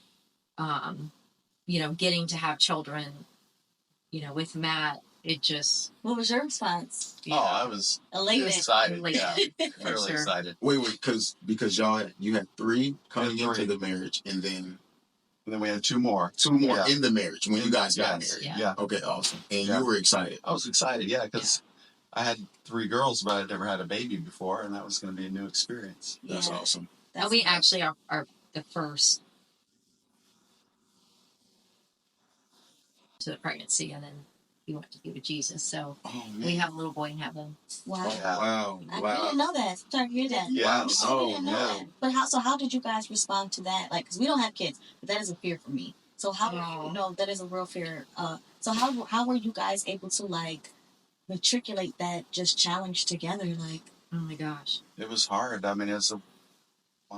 [SPEAKER 3] getting to have children, with Matt it just,
[SPEAKER 5] What was your response?
[SPEAKER 3] yeah.
[SPEAKER 4] Oh, I was
[SPEAKER 5] Elated.
[SPEAKER 4] excited.
[SPEAKER 3] Elated.
[SPEAKER 4] Yeah,
[SPEAKER 3] For
[SPEAKER 4] really
[SPEAKER 3] sure.
[SPEAKER 4] excited.
[SPEAKER 2] Wait, because you had 3 coming
[SPEAKER 4] Yeah, 3.
[SPEAKER 2] into the marriage, and then
[SPEAKER 4] And then we had 2 more.
[SPEAKER 2] 2 more
[SPEAKER 4] Yeah.
[SPEAKER 2] in the marriage when you guys got
[SPEAKER 4] Yes.
[SPEAKER 2] married.
[SPEAKER 3] Yeah.
[SPEAKER 2] Okay, awesome. And
[SPEAKER 4] Yeah.
[SPEAKER 2] you were excited.
[SPEAKER 4] I was excited, yeah, because I had 3 girls, but I'd never had a baby before, and that was going to be a new experience.
[SPEAKER 2] That's
[SPEAKER 5] Yeah.
[SPEAKER 2] awesome.
[SPEAKER 3] And we actually are the first to the pregnancy, and then he went to be with Jesus. So
[SPEAKER 2] Oh man.
[SPEAKER 3] we have a little boy in heaven.
[SPEAKER 5] Wow.
[SPEAKER 2] Oh,
[SPEAKER 4] Yeah.
[SPEAKER 2] wow.
[SPEAKER 5] I
[SPEAKER 2] Wow.
[SPEAKER 5] didn't know that. Sorry to hear that.
[SPEAKER 4] Yeah.
[SPEAKER 2] Wow.
[SPEAKER 5] I
[SPEAKER 2] Oh,
[SPEAKER 5] didn't know
[SPEAKER 2] no.
[SPEAKER 5] that. But how did you guys respond to that? Like, because we don't have kids, but that is a fear for me. So
[SPEAKER 3] Oh.
[SPEAKER 5] that is a real fear. So how were you guys able to like matriculate that just challenge together? Like,
[SPEAKER 3] Oh my gosh.
[SPEAKER 4] It was hard. I mean, it was one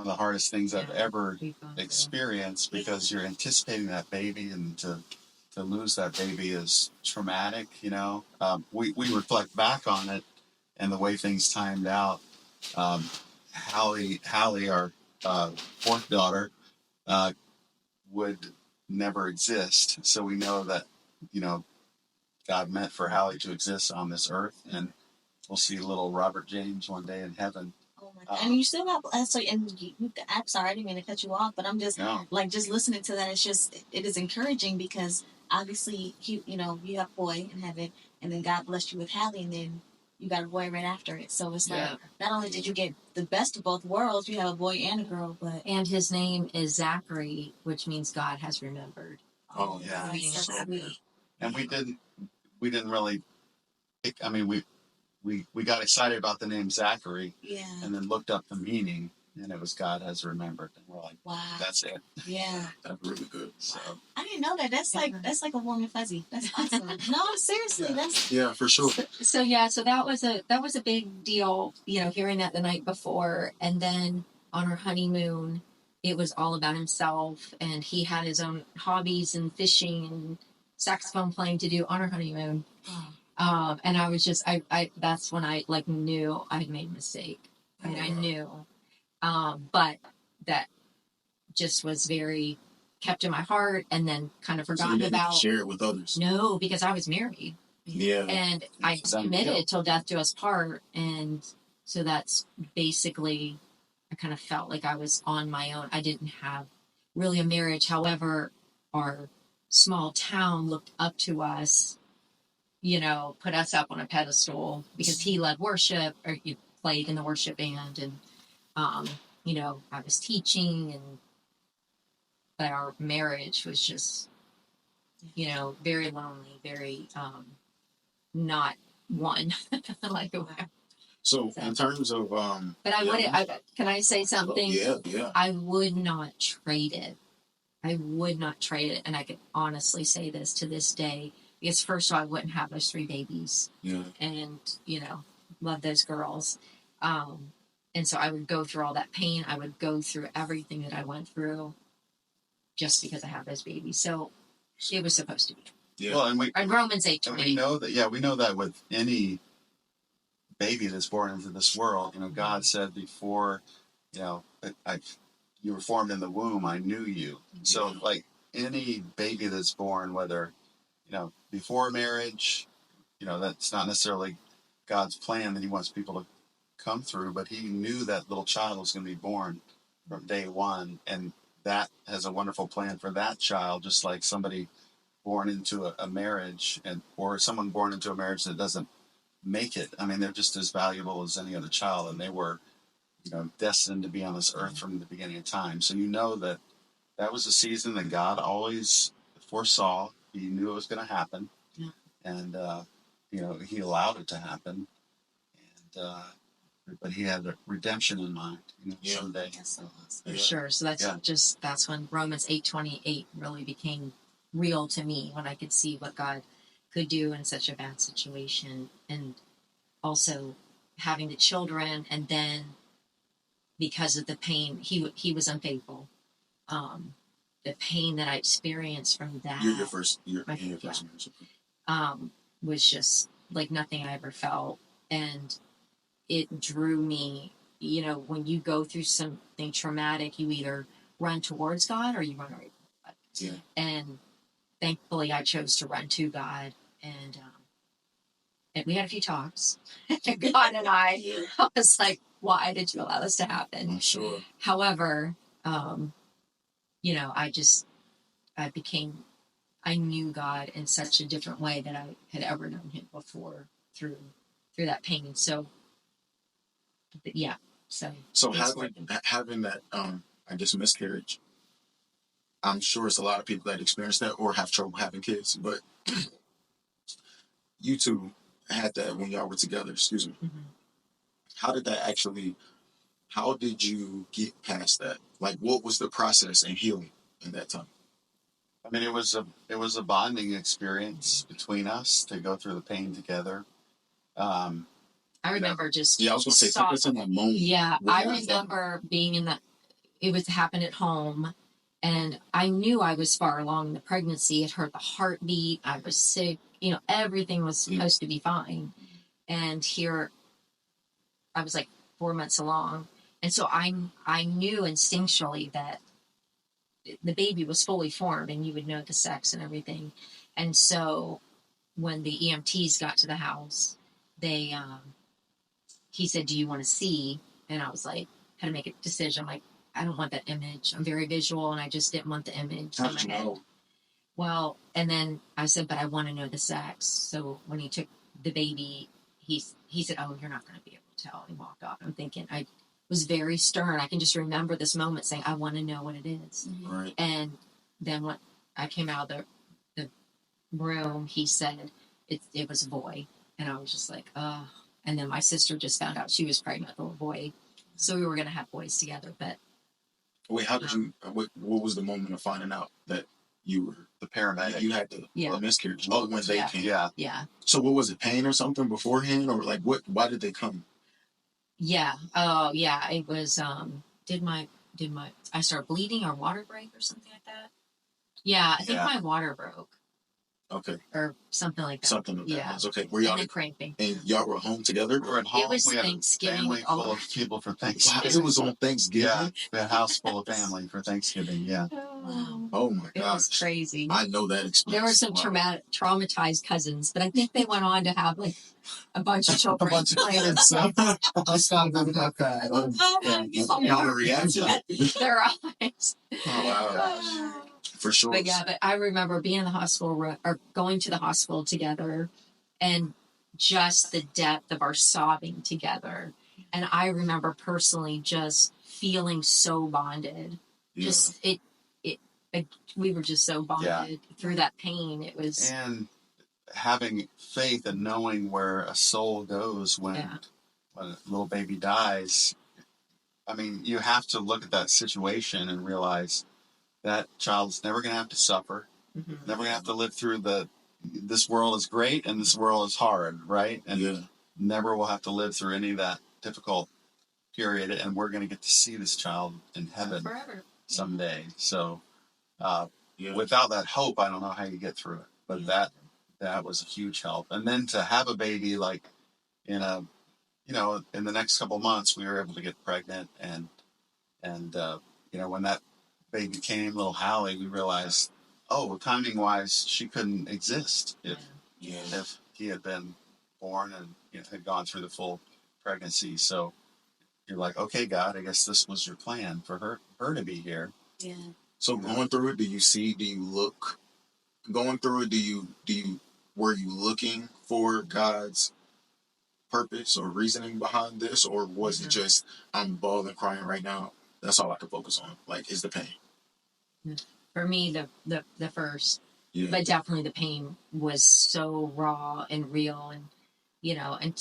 [SPEAKER 4] of the hardest things I've ever
[SPEAKER 3] We've gone through.
[SPEAKER 4] experienced because you're anticipating that baby, and to lose that baby is traumatic. We reflect back on it and the way things timed out. Hallie, our 4th daughter, would never exist. So we know that, God meant for Hallie to exist on this earth, and we'll see little Robert James one day in heaven.
[SPEAKER 5] oh my God. And you still have I'm sorry, I didn't mean to cut you off, but I'm just
[SPEAKER 4] No.
[SPEAKER 5] like just listening to that. It is encouraging because obviously you have a boy in heaven, and then God blessed you with Hallie, and then you got a boy right after it. So it's like not only did you get the best of both worlds, you have a boy and a girl, but
[SPEAKER 3] And his name is Zachary, which means God has remembered.
[SPEAKER 2] Oh,
[SPEAKER 4] Yeah.
[SPEAKER 5] that's so sweet.
[SPEAKER 4] And we didn't really pick. I mean, we got excited about the name Zachary,
[SPEAKER 5] Yeah.
[SPEAKER 4] and then looked up the meaning, and it was God has remembered, and we're like,
[SPEAKER 5] Wow.
[SPEAKER 4] that's it.
[SPEAKER 5] Yeah.
[SPEAKER 2] that's really good.
[SPEAKER 4] So
[SPEAKER 5] I didn't know that. That's like a warm and fuzzy. That's awesome. No, seriously, that's
[SPEAKER 2] Yeah, for sure.
[SPEAKER 3] So that was a big deal, hearing that the night before. And then on our honeymoon, it was all about himself, and he had his own hobbies and fishing and saxophone playing to do on our honeymoon. And I was just, I that's when I like knew I had made a mistake. I mean, I knew, but that just was very kept in my heart, and then kind of
[SPEAKER 2] So you
[SPEAKER 3] forgotten
[SPEAKER 2] didn't
[SPEAKER 3] about.
[SPEAKER 2] share it with others.
[SPEAKER 3] No, because I was married.
[SPEAKER 2] Yeah.
[SPEAKER 3] And I committed till death do us part. And so that's basically, I kind of felt like I was on my own. I didn't have really a marriage. However, our small town looked up to us, put us up on a pedestal because he led worship, or he played in the worship band. And, I was teaching, but our marriage was just, very lonely, very, not one. Like,
[SPEAKER 2] So in terms of
[SPEAKER 3] but can I say something?
[SPEAKER 2] Yeah.
[SPEAKER 3] I would not trade it. And I could honestly say this to this day, because first of all, I wouldn't have those 3 babies.
[SPEAKER 2] Yeah.
[SPEAKER 3] And, love those girls. And so I would go through all that pain. I would go through everything that I went through just because I have those babies. So it was supposed to be.
[SPEAKER 2] Yeah.
[SPEAKER 4] well, and
[SPEAKER 3] Romans
[SPEAKER 4] we
[SPEAKER 3] 8:20.
[SPEAKER 4] know that. Yeah, we know that with any baby that's born into this world, God said before, you were formed in the womb, I knew you. So like any baby that's born, whether before marriage, that's not necessarily God's plan that He wants people to come through, but He knew that little child was going to be born from day one, and that has a wonderful plan for that child, just like somebody born into a marriage, or someone born into a marriage that doesn't make it. I mean, they're just as valuable as any other child, and they were, destined to be on this earth from the beginning of time. So that was a season that God always foresaw. He knew it was going to happen, and He allowed it to happen, and but He had a redemption in mind. Someday.
[SPEAKER 5] that's so awesome.
[SPEAKER 3] For sure. So that's when Romans 8:28 really became real to me, when I could see what God could do in such a bad situation, and also having the children, and then because of the pain, he was unfaithful. The pain that I experienced from that,
[SPEAKER 2] Your first marriage.
[SPEAKER 3] was just like nothing I ever felt, and it drew me. When you go through something traumatic, you either run towards God or you run away from God.
[SPEAKER 2] Yeah.
[SPEAKER 3] And thankfully, I chose to run to God, and and we had a few talks. And God and I was like, why did you allow this to happen?
[SPEAKER 2] I'm sure.
[SPEAKER 3] However, you know, I knew God in such a different way than I had ever known him before through that pain. So, yeah. So it's working.
[SPEAKER 2] having that, I guess, miscarriage, I'm sure it's a lot of people that experience that or have trouble having kids, but you two had that when y'all were together, excuse me.
[SPEAKER 3] Mm-hmm.
[SPEAKER 2] How did you get past that? Like, what was the process in healing in that time?
[SPEAKER 4] I mean, it was a bonding experience between us to go through the pain together.
[SPEAKER 3] I remember
[SPEAKER 2] I was going to say, take us in that moment.
[SPEAKER 3] Yeah, I remember being in that. It was happened at home, and I knew I was far along in the pregnancy. It hurt the heartbeat. I was sick. You know, everything was supposed to be fine, and here I was like 4 months along, and so I knew instinctually that the baby was fully formed, and you would know the sex and everything, and so when the EMTs got to the house, they he said, "Do you want to see?" And I was like, had to make a decision. Like, I don't want that image. I'm very visual, and I just didn't want the image.
[SPEAKER 2] How did you know?
[SPEAKER 3] Well, and then I said, but I want to know the sex. So when he took the baby, he said, "Oh, you're not going to be able to tell." And he walked off. I'm thinking, I was very stern. I can just remember this moment saying, "I want to know what it is."
[SPEAKER 2] Right.
[SPEAKER 3] And then when I came out of the room, he said it was a boy, and I was just like, oh. And then my sister just found out she was pregnant with a little boy, so we were going to have boys together. But
[SPEAKER 2] wait, how did you? What was the moment of finding out that you were
[SPEAKER 4] the paramedic?
[SPEAKER 2] You had the miscarriage. Oh, when they came.
[SPEAKER 3] Yeah.
[SPEAKER 2] So what was it? Pain or something beforehand, or like what? Why did they come?
[SPEAKER 3] Yeah. Oh, yeah. It was. Did my I started bleeding or water break or something like that? Yeah, I think my water broke.
[SPEAKER 2] Okay.
[SPEAKER 3] Or something like that.
[SPEAKER 2] Something like that.
[SPEAKER 3] Yeah.
[SPEAKER 2] Was okay. Were y'all
[SPEAKER 3] cramping?
[SPEAKER 2] And y'all were home together?
[SPEAKER 4] We were at home.
[SPEAKER 3] It was
[SPEAKER 4] we had
[SPEAKER 3] Thanksgiving.
[SPEAKER 4] A family full of people for Thanksgiving.
[SPEAKER 2] Wow, it was on Thanksgiving?
[SPEAKER 4] Yeah, we had a house full of family for Thanksgiving, yeah.
[SPEAKER 3] Wow.
[SPEAKER 2] Oh my gosh.
[SPEAKER 3] It was crazy.
[SPEAKER 2] I know that experience.
[SPEAKER 3] There were some traumatized cousins, but I think they went on to have like a bunch of children.
[SPEAKER 2] A bunch of kids. That's not good enough. How to react to it.
[SPEAKER 3] Their eyes.
[SPEAKER 2] Oh, wow. For sure.
[SPEAKER 3] But yeah, but I remember being in the hospital or going to the hospital together, and just the depth of our sobbing together. And I remember personally just feeling so bonded.
[SPEAKER 2] Yeah.
[SPEAKER 3] Just we were just so bonded through that pain. It was,
[SPEAKER 4] and having faith and knowing where a soul goes when a little baby dies. I mean, you have to look at that situation and realize that child's never going to have to suffer, never going to have to live through this world is great and this world is hard, right? And never will have to live through any of that difficult period, and we're going to get to see this child in heaven
[SPEAKER 3] forever
[SPEAKER 4] someday. So without that hope, I don't know how you get through it, but that was a huge help. And then to have a baby, like in the next couple of months, we were able to get pregnant, and when that baby came, little Hallie, we realized, timing wise, she couldn't exist if he had been born and had gone through the full pregnancy. So you're like, okay, God, I guess this was your plan for her to be here.
[SPEAKER 5] Yeah.
[SPEAKER 2] So going through it, were you looking for God's purpose or reasoning behind this, or was it just, I'm bawling, crying right now, that's all I can focus on, like, is the pain?
[SPEAKER 3] For me, the first, but definitely the pain was so raw and real, and and I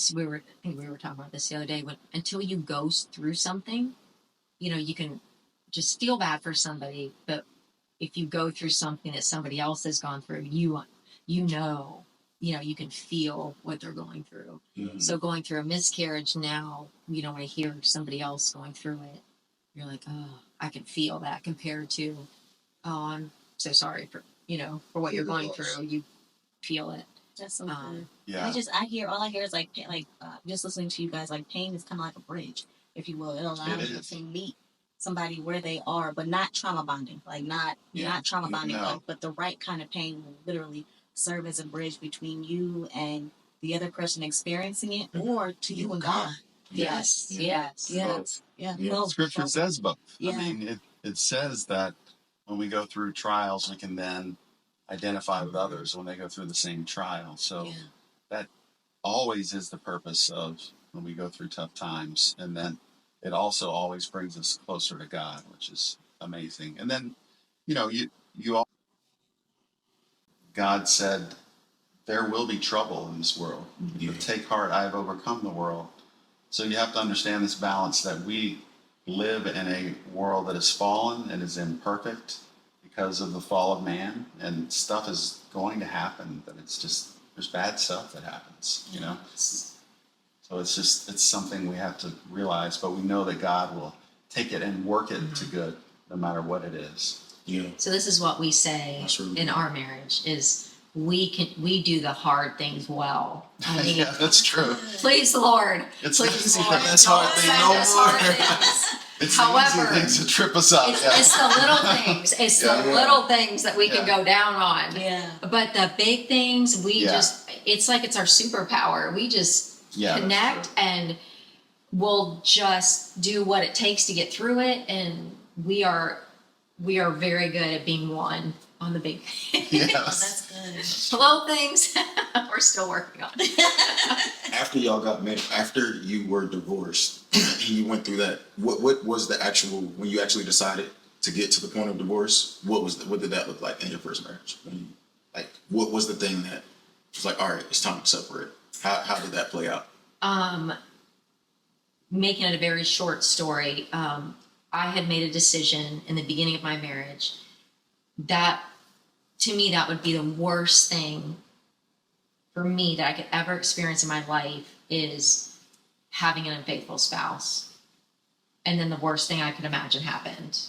[SPEAKER 3] think we were talking about this the other day. Until you go through something, you can just feel bad for somebody, but if you go through something that somebody else has gone through, you can feel what they're going through. Mm-hmm. So going through a miscarriage now, when I hear somebody else going through it, you're like, oh, I can feel that compared to, oh, I'm so sorry for what you're going through. You feel it.
[SPEAKER 5] That's so good.
[SPEAKER 4] Yeah.
[SPEAKER 5] All I hear is just listening to you guys, like pain is kind of like a bridge, if you will. It allows you to meet somebody where they are, but not trauma bonding, not trauma bonding, but the right kind of pain will literally serve as a bridge between you and the other person experiencing it or to you and God.
[SPEAKER 3] Yes. Yes.
[SPEAKER 5] Yes. Yeah.
[SPEAKER 2] Yeah.
[SPEAKER 5] Both.
[SPEAKER 4] Scripture
[SPEAKER 5] Both.
[SPEAKER 4] says both.
[SPEAKER 5] Yeah.
[SPEAKER 4] I mean, it says that when we go through trials, we can then identify with others when they go through the same trial. So
[SPEAKER 5] Yeah.
[SPEAKER 4] that always is the purpose of when we go through tough times. And then it also always brings us closer to God, which is amazing. And then, you all, God said, there will be trouble in this world.
[SPEAKER 2] Yeah.
[SPEAKER 4] But take heart, I have overcome the world. So you have to understand this balance that we live in a world that is fallen and is imperfect because of the fall of man, and stuff is going to happen, but it's just, there's bad stuff that happens, So it's something we have to realize, but we know that God will take it and work it to good, no matter what it is.
[SPEAKER 2] Yeah.
[SPEAKER 3] So this is what we say
[SPEAKER 2] That's really
[SPEAKER 3] in
[SPEAKER 2] good.
[SPEAKER 3] our marriage is we do the hard things well. I mean,
[SPEAKER 4] Yeah, that's true.
[SPEAKER 3] please Lord.
[SPEAKER 4] It's
[SPEAKER 3] please
[SPEAKER 4] easy
[SPEAKER 3] Lord,
[SPEAKER 4] for
[SPEAKER 2] this
[SPEAKER 3] don't
[SPEAKER 2] hard thing
[SPEAKER 3] send
[SPEAKER 2] no
[SPEAKER 3] us
[SPEAKER 2] more.
[SPEAKER 3] hard things.
[SPEAKER 4] It's
[SPEAKER 3] However,
[SPEAKER 4] the easy things to trip us up.
[SPEAKER 3] It's the little things. It's the
[SPEAKER 2] Yeah.
[SPEAKER 3] little things that we can go down on.
[SPEAKER 5] Yeah.
[SPEAKER 3] But the big things,
[SPEAKER 4] Yeah.
[SPEAKER 3] it's like it's our superpower. We just
[SPEAKER 4] Yeah, that's
[SPEAKER 3] connect
[SPEAKER 4] true.
[SPEAKER 3] and we'll just do what it takes to get through it. And we are very good at being one on the big things.
[SPEAKER 4] Yes.
[SPEAKER 5] That's good.
[SPEAKER 3] Little things, we're still working on.
[SPEAKER 2] After y'all got married, after you were divorced, and you went through that, what was the actual, when you actually decided to get to the point of divorce, what did that look like in your first marriage? What was the thing that was like, all right, it's time to separate? How did that play out?
[SPEAKER 3] Making it a very short story, I had made a decision in the beginning of my marriage that, to me, that would be the worst thing for me that I could ever experience in my life is having an unfaithful spouse. And then the worst thing I could imagine happened.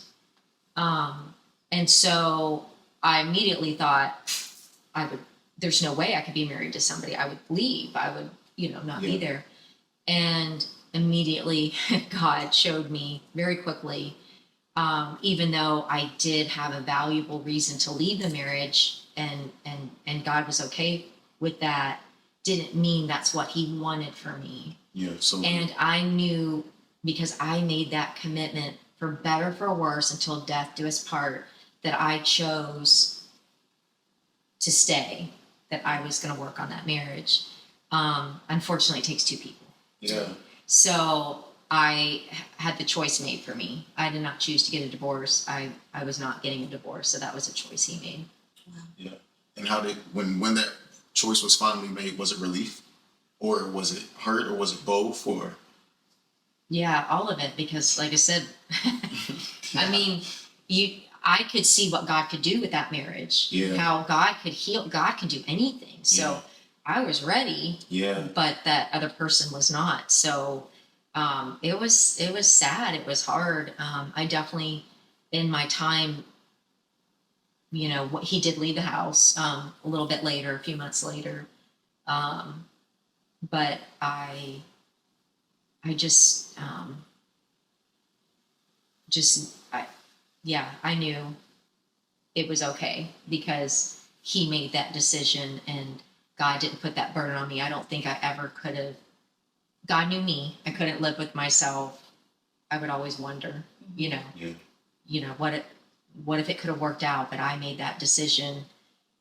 [SPEAKER 3] And so I immediately thought there's no way I could be married to somebody. I would leave. I would, not be there. And immediately God showed me very quickly, even though I did have a valuable reason to leave the marriage and God was okay with that, didn't mean that's what he wanted for me.
[SPEAKER 2] Yeah. So.
[SPEAKER 3] And I knew, because I made that commitment for better, for worse, until death do us part, that I chose to stay, that I was going to work on that marriage. Unfortunately, it takes two people.
[SPEAKER 2] Yeah.
[SPEAKER 3] So I had the choice made for me. I did not choose to get a divorce. I was not getting a divorce, so that was a choice he made.
[SPEAKER 2] Yeah. And how did, when that choice was finally made, was it relief? Or was it hurt? Or was it both? Or?
[SPEAKER 3] Yeah, all of it, because like I said, I mean, I could see what God could do with that marriage.
[SPEAKER 2] Yeah. How
[SPEAKER 3] God could heal. God can do anything. So
[SPEAKER 2] Yeah.
[SPEAKER 3] I was ready.
[SPEAKER 2] Yeah.
[SPEAKER 3] But that other person was not. So it was sad. It was hard. I definitely, in my time, he did leave the house a little bit later, a few months later. But I I knew it was okay because he made that decision and God didn't put that burden on me. I don't think I ever could have. God knew me. I couldn't live with myself. I would always wonder,
[SPEAKER 2] Yeah.
[SPEAKER 3] what if it could have worked out, but I made that decision,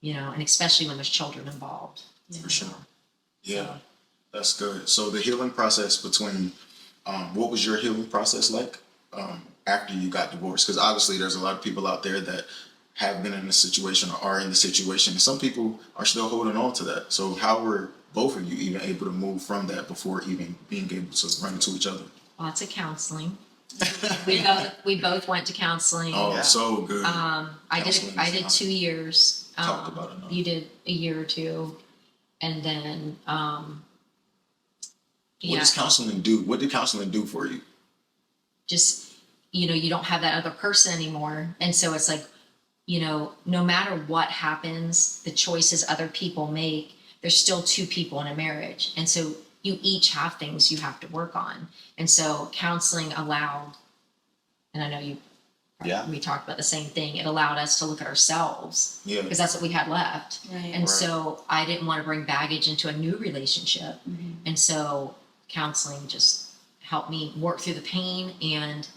[SPEAKER 3] and especially when there's children involved.
[SPEAKER 2] For sure. Yeah. That's good. So the healing process between, what was your healing process like after you got divorced? Because obviously there's a lot of people out there that have been in this situation or are in the situation. And some people are still holding on to that. So how were both of you even able to move from that before even being able to run into each other?
[SPEAKER 3] Lots of counseling. we both went to counseling.
[SPEAKER 2] Oh,
[SPEAKER 4] Yeah.
[SPEAKER 2] so good.
[SPEAKER 3] I did 2 years.
[SPEAKER 2] Talked about it.
[SPEAKER 3] You did a year or two. And then,
[SPEAKER 2] What does counseling do? What did counseling do for you?
[SPEAKER 3] just, you don't have that other person anymore. And so it's like, no matter what happens, the choices other people make, there's still two people in a marriage. And so you each have things you have to work on. And so counseling allowed, and I know
[SPEAKER 4] Yeah.
[SPEAKER 3] we talked about the same thing. It allowed us to look at ourselves
[SPEAKER 2] Yeah.
[SPEAKER 3] because that's what we had left.
[SPEAKER 5] Right.
[SPEAKER 3] And so I didn't want to bring baggage into a new relationship.
[SPEAKER 5] Mm-hmm.
[SPEAKER 3] And so counseling just helped me work through the pain and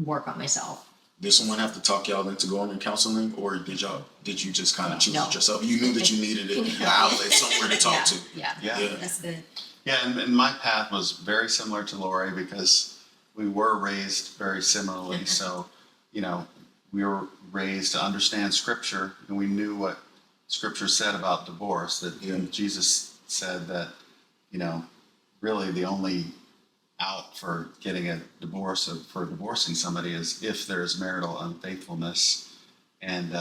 [SPEAKER 3] work on myself.
[SPEAKER 2] Did someone have to talk y'all into going to counseling, or did you just kind of choose
[SPEAKER 3] No.
[SPEAKER 2] it yourself? You knew that you needed an outlet, somewhere to talk to.
[SPEAKER 3] Yeah.
[SPEAKER 4] Yeah.
[SPEAKER 5] That's good.
[SPEAKER 4] Yeah, and my path was very similar to Laurie because we were raised very similarly. So, you know, we were raised to understand Scripture, and we knew what Scripture said about divorce. That Jesus said that, you know, really the only out for getting a divorce, for divorcing somebody, is if there's marital unfaithfulness. And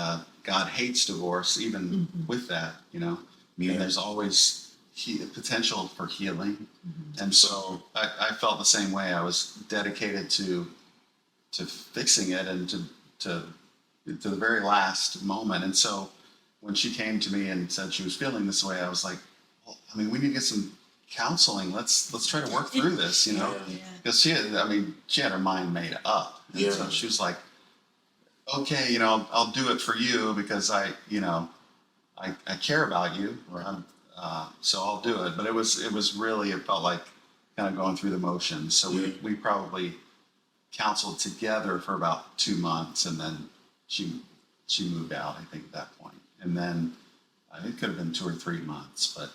[SPEAKER 4] God hates divorce, even with that, you know.
[SPEAKER 2] Yeah.
[SPEAKER 4] And there's always potential for healing. And so I felt the same way. I was dedicated to fixing it and to the very last moment. And so when she came to me and said she was feeling this way, I was like, well, I mean, we need to get some counseling. Let's try to work through this, you know, because she had her mind made up. And
[SPEAKER 2] Yeah.
[SPEAKER 4] so she was like, okay, you know, I'll do it for you because I care about you. So I'll do it. But it felt like kind of going through the motions. So we probably counseled together for about 2 months, and then she moved out, I think, at that point. And then it could have been 2 or 3 months, but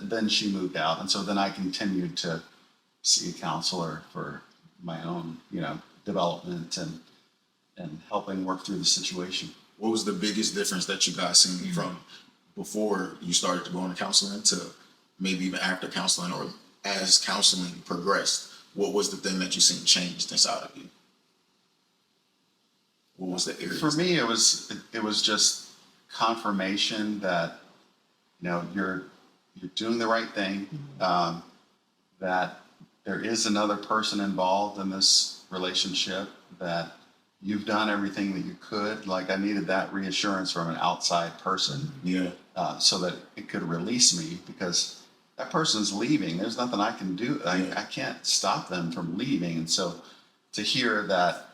[SPEAKER 4] then she moved out. And so then I continued to see a counselor for my own, you know, development and helping work through the situation.
[SPEAKER 2] What was the biggest difference that you guys seen from before you started to go into counseling to maybe even after counseling, or as counseling progressed? What was the thing that you seen changed inside of you? What was the area?
[SPEAKER 4] For me, it was just confirmation that, you know, you're doing the right thing, that there is another person involved in this relationship, that you've done everything that you could. Like, I needed that reassurance from an outside person, so that it could release me, because that person's leaving. There's nothing I can do. I can't stop them from leaving. And so to hear that,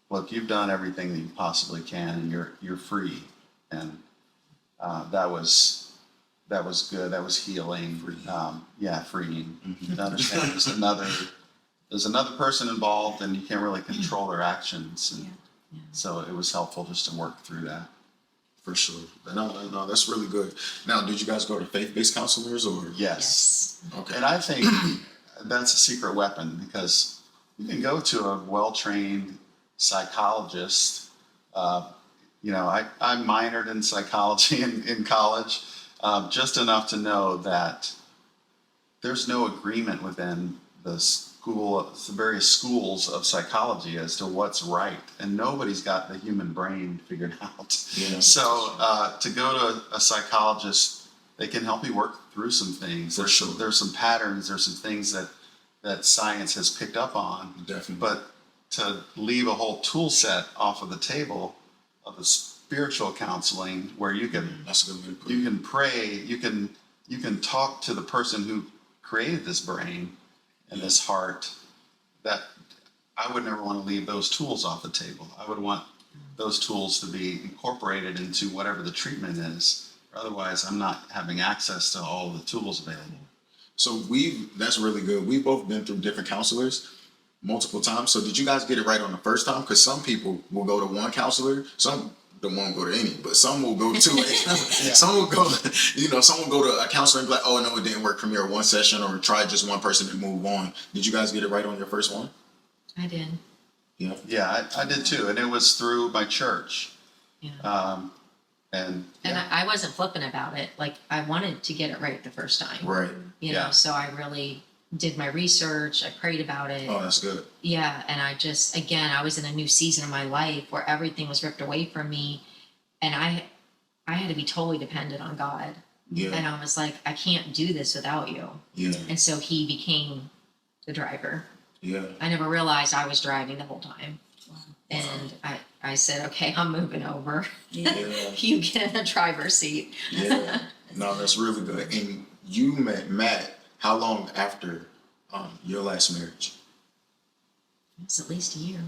[SPEAKER 4] look, you've done everything that you possibly can, and you're free, and that was good. That was healing. Freeing. To understand there's another person involved, and you can't really control their actions. And so it was helpful just to work through that.
[SPEAKER 2] For sure. No, that's really good. Now, did you guys go to faith-based counselors, or?
[SPEAKER 4] Yes.
[SPEAKER 2] Okay.
[SPEAKER 4] And I think that's a secret weapon, because you can go to a well-trained psychologist. You know, I minored in psychology in college, just enough to know that there's no agreement within the various schools of psychology as to what's right, and nobody's got the human brain figured out.
[SPEAKER 2] Yeah.
[SPEAKER 4] So to go to a psychologist, they can help you work through some things.
[SPEAKER 2] For sure.
[SPEAKER 4] There's some patterns, there's some things that science has picked up on.
[SPEAKER 2] Definitely.
[SPEAKER 4] But to leave a whole tool set off of the table of the spiritual counseling, where you can
[SPEAKER 2] That's a good way to put
[SPEAKER 4] you
[SPEAKER 2] it.
[SPEAKER 4] can pray, you can talk to the person who created this brain and this heart, that I would never want to leave those tools off the table. I would want those tools to be incorporated into whatever the treatment is. Otherwise, I'm not having access to all the tools available.
[SPEAKER 2] So that's really good. We've both been through different counselors multiple times. So did you guys get it right on the first time? Because some people will go to one counselor, some don't want to go to any, but some will go to some will go, some will go to a counselor and be like, oh no, it didn't work for me, or one session, or try just one person and move on. Did you guys get it right on your first one?
[SPEAKER 3] I did.
[SPEAKER 2] Yeah.
[SPEAKER 4] Yeah, I did too, and it was through my church.
[SPEAKER 3] Yeah.
[SPEAKER 4] And
[SPEAKER 3] I wasn't flippant about it. Like, I wanted to get it right the first time.
[SPEAKER 2] Right.
[SPEAKER 3] You know, so I really did my research. I prayed about it.
[SPEAKER 2] Oh, that's good.
[SPEAKER 3] Yeah, and I just, again, I was in a new season of my life where everything was ripped away from me, and I had to be totally dependent on God.
[SPEAKER 2] Yeah.
[SPEAKER 3] And I was like, I can't do this without you.
[SPEAKER 2] Yeah.
[SPEAKER 3] And so he became the driver.
[SPEAKER 2] Yeah.
[SPEAKER 3] I never realized I was driving the whole time. And I said, okay, I'm moving over.
[SPEAKER 2] Yeah.
[SPEAKER 3] You get in the driver's seat.
[SPEAKER 2] Yeah. No, that's really good. And you met Matt how long after your last marriage?
[SPEAKER 3] It's at least a year.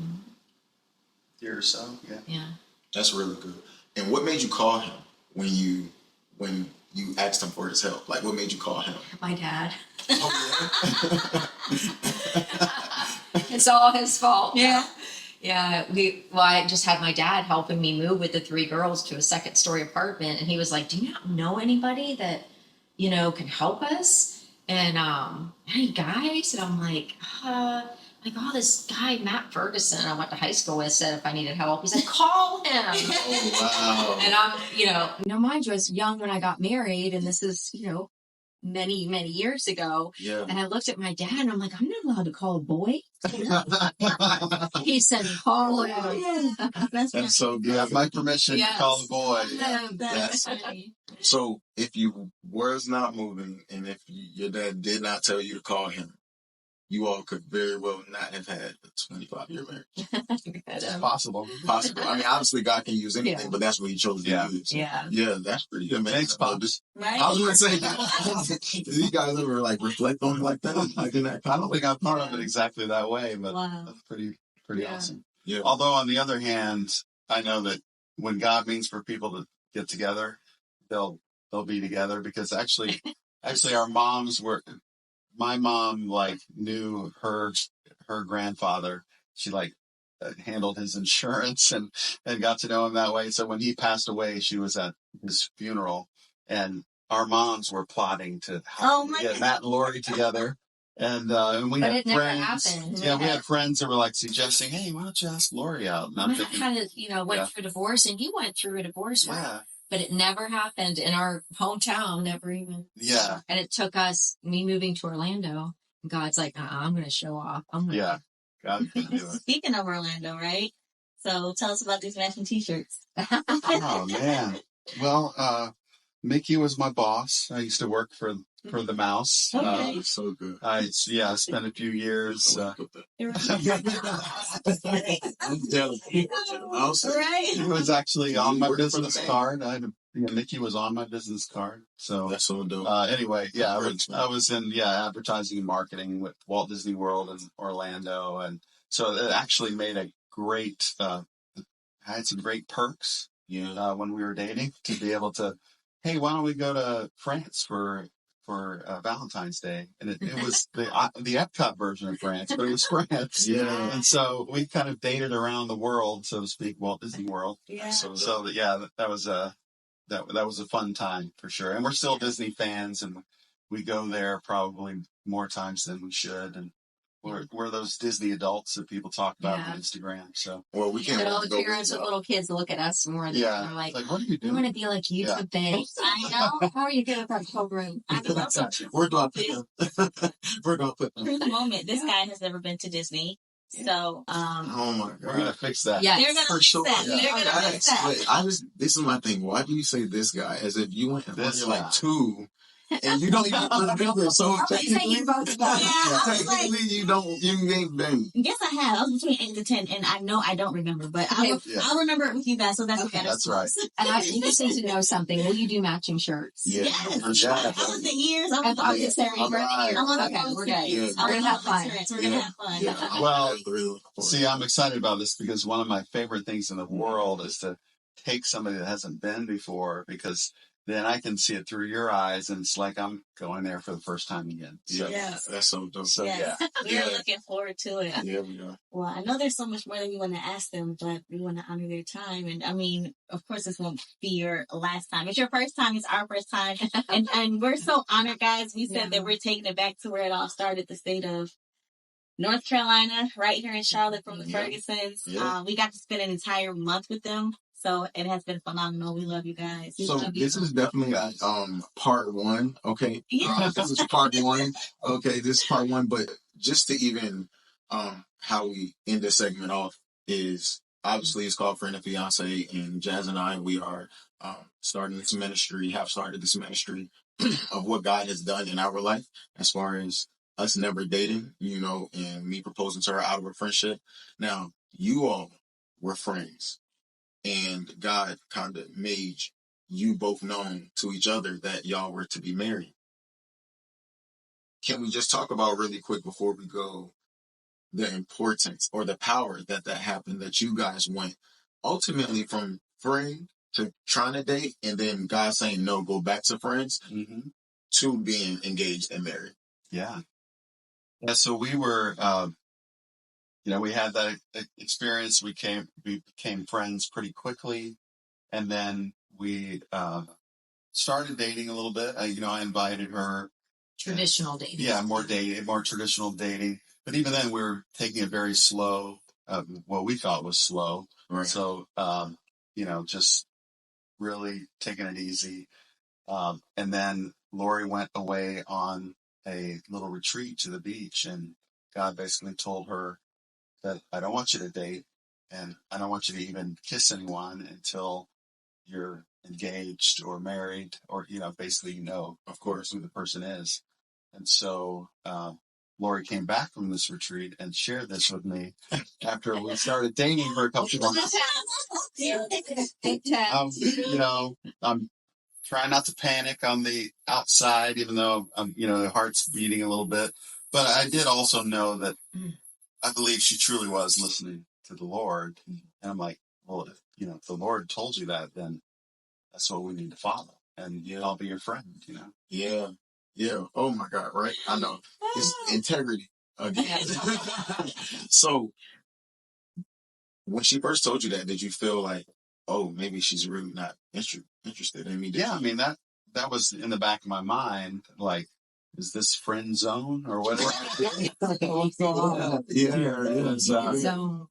[SPEAKER 4] year or so. Yeah.
[SPEAKER 3] Yeah.
[SPEAKER 2] That's really good. And what made you call him when you asked him for his help? Like, what made you call him?
[SPEAKER 3] My dad.
[SPEAKER 2] Oh,
[SPEAKER 3] It's all his fault.
[SPEAKER 5] Yeah.
[SPEAKER 3] Yeah. I just had my dad helping me move with the 3 girls to a 2nd-story apartment. And he was like, do you not know anybody that, can help us? And, any guys? And I'm like, this guy, Matt Furguson, I went to high school with, said if I needed help. He's like, call him.
[SPEAKER 2] Oh, wow.
[SPEAKER 3] And I'm, mind you, I was young when I got married, and this is, many, many years ago.
[SPEAKER 2] Yeah.
[SPEAKER 3] And I looked at my dad, and I'm like, I'm not allowed to call a boy. He said, call him.
[SPEAKER 2] That's so good.
[SPEAKER 4] You have my permission to call the boy.
[SPEAKER 5] That's funny.
[SPEAKER 2] So if you was not moving and if your dad did not tell you to call him, you all could very well not have had a 25-year marriage.
[SPEAKER 4] It's possible.
[SPEAKER 2] Possible. I mean, obviously God can use anything, but that's what he chose to use.
[SPEAKER 3] Yeah.
[SPEAKER 2] Yeah, that's pretty good.
[SPEAKER 4] Thanks, Pops.
[SPEAKER 5] Right?
[SPEAKER 2] I was going to say that. Did you guys ever reflect on it like that? Like in that
[SPEAKER 4] I don't think I'm part of it exactly that way, but
[SPEAKER 5] Wow.
[SPEAKER 4] that's pretty awesome.
[SPEAKER 2] Yeah.
[SPEAKER 4] Although on the other hand, I know that when God means for people to get together, they'll be together because actually our moms were. My mom knew her grandfather. She handled his insurance and got to know him that way. So when he passed away, she was at his funeral, and our moms were plotting to get Matt and Laurie together. And we
[SPEAKER 3] But
[SPEAKER 4] had
[SPEAKER 3] it never
[SPEAKER 4] friends.
[SPEAKER 3] happened.
[SPEAKER 4] Yeah, we had friends that were suggesting, "Hey, why don't you ask Laurie out?" And I'm
[SPEAKER 3] Matt
[SPEAKER 4] thinking,
[SPEAKER 3] had went through a divorce, and you went through a divorce.
[SPEAKER 4] yeah,
[SPEAKER 3] But it never happened in our hometown, never even.
[SPEAKER 4] yeah,
[SPEAKER 3] And it took me moving to Orlando. God's like, I'm going to show off.
[SPEAKER 4] yeah. God can do it.
[SPEAKER 5] Speaking of Orlando, right? So tell us about these matching t-shirts.
[SPEAKER 4] Oh man. Well, Mickey was my boss. I used to work for the mouse.
[SPEAKER 5] Okay.
[SPEAKER 2] It's so good.
[SPEAKER 4] I spent a few years.
[SPEAKER 5] Right?
[SPEAKER 4] He was actually on my business card. Mickey was on my business card. So
[SPEAKER 2] That's so dope.
[SPEAKER 4] anyway, yeah, I was in advertising and marketing with Walt Disney World in Orlando, and so it actually made a great. I had some great perks.
[SPEAKER 2] Yeah.
[SPEAKER 4] When we were dating, to be able to, hey, why don't we go to France for Valentine's Day? And it was the Epcot version of France, but it was France.
[SPEAKER 2] Yeah.
[SPEAKER 4] And so we kind of dated around the world, so to speak, Walt Disney World.
[SPEAKER 5] Yeah.
[SPEAKER 4] So that was a fun time for sure. And we're still Disney fans, and we go there probably more times than we should. And we're those Disney adults that people talk about on Instagram. So
[SPEAKER 2] we can't.
[SPEAKER 3] But all the parents with little kids look at us more than they're like,
[SPEAKER 4] what are you
[SPEAKER 3] we
[SPEAKER 4] doing?
[SPEAKER 3] want to be like you today.
[SPEAKER 5] I know.
[SPEAKER 3] How are you good with that children?
[SPEAKER 5] I love it.
[SPEAKER 2] We're going to put them.
[SPEAKER 5] For the moment, this guy has never been to Disney. So,
[SPEAKER 2] Oh my
[SPEAKER 4] We're gonna
[SPEAKER 2] God.
[SPEAKER 4] fix that.
[SPEAKER 3] Yeah.
[SPEAKER 5] they're gonna
[SPEAKER 2] For
[SPEAKER 5] fix
[SPEAKER 2] sure.
[SPEAKER 5] that.
[SPEAKER 2] Yeah.
[SPEAKER 5] They're gonna fix that.
[SPEAKER 2] This is my thing. Why do you say this guy as if you went
[SPEAKER 4] This
[SPEAKER 2] you're like
[SPEAKER 4] guy.
[SPEAKER 2] 2 and you don't even remember? So technically, you ain't been.
[SPEAKER 5] Yes, I have. I was between 8 to 10, and I know I don't remember, but I'll remember it with you guys. So that's okay.
[SPEAKER 4] That's right.
[SPEAKER 3] And I just need to know something. Will you do matching shirts?
[SPEAKER 2] Yeah.
[SPEAKER 5] Yes.
[SPEAKER 2] Yeah.
[SPEAKER 5] I want the ears. I want the
[SPEAKER 3] I'm
[SPEAKER 5] ears.
[SPEAKER 3] sorry.
[SPEAKER 2] All right.
[SPEAKER 5] I want the
[SPEAKER 3] Okay, we're good.
[SPEAKER 5] ears.
[SPEAKER 2] Yeah.
[SPEAKER 5] I
[SPEAKER 3] We're
[SPEAKER 5] want
[SPEAKER 3] gonna have
[SPEAKER 5] the
[SPEAKER 3] fun.
[SPEAKER 5] experience. We're gonna have fun.
[SPEAKER 2] Yeah.
[SPEAKER 4] Well,
[SPEAKER 2] Really
[SPEAKER 4] See, I'm excited about this because one of my favorite things in the world is to take somebody that hasn't been before, because then I can see it through your eyes, and it's like I'm going there for the first time again. So,
[SPEAKER 5] Yes.
[SPEAKER 2] That's so dope.
[SPEAKER 4] so
[SPEAKER 5] Yes.
[SPEAKER 4] yeah.
[SPEAKER 5] We're
[SPEAKER 2] Yeah.
[SPEAKER 5] looking forward to it.
[SPEAKER 2] Yeah, we are.
[SPEAKER 5] Well, I know there's so much more that we want to ask them, but we want to honor their time. And I mean, of course, this won't be your last time. It's your first time. It's our first time. and we're so honored, guys. We said that we're taking it back to where it all started, the state of North Carolina, right here in Charlotte from the Fergusons.
[SPEAKER 2] Yeah.
[SPEAKER 5] We got to spend an entire month with them. So it has been phenomenal. We love you guys.
[SPEAKER 2] So this is definitely part 1. Okay.
[SPEAKER 5] Yeah.
[SPEAKER 2] This is part 1. Okay, this is part 1. But just to even how we end this segment off is obviously it's called Friend and Fiance, and Jazz and I, we are starting this ministry, have started this ministry of what God has done in our life as far as us never dating, and me proposing to her out of a friendship. Now, you all were friends, and God kind of made you both known to each other that y'all were to be married. Can we just talk about really quick before we go the importance or the power that happened, that you guys went ultimately from friend to trying to date, and then God saying no, go back to friends, to being engaged and married.
[SPEAKER 4] Yeah. Yeah. So we were, we had that experience. We became friends pretty quickly. And then we, started dating a little bit. I invited her.
[SPEAKER 3] Traditional dating.
[SPEAKER 4] Yeah, more traditional dating. But even then, we were taking it very slow. What we thought was slow.
[SPEAKER 2] Right.
[SPEAKER 4] So, just really taking it easy. And then Laurie went away on a little retreat to the beach, and God basically told her that I don't want you to date, and I don't want you to even kiss anyone until you're engaged or married, or, basically, of course, who the person is. And so, Laurie came back from this retreat and shared this with me after we started dating for a couple of months. I'm trying not to panic on the outside, even though the heart's beating a little bit. But I did also know that I believe she truly was listening to the Lord. And I'm like, well, if the Lord told you that, then that's what we need to follow. And I'll be your friend,
[SPEAKER 2] Yeah. Yeah. Oh my God. Right. I know. It's integrity again. So when she first told you that, did you feel like, oh, maybe she's really not interested in me?
[SPEAKER 4] Yeah. I mean, that was in the back of my mind. Like, is this friend zone or what? What's going on? Yeah.
[SPEAKER 3] Zone.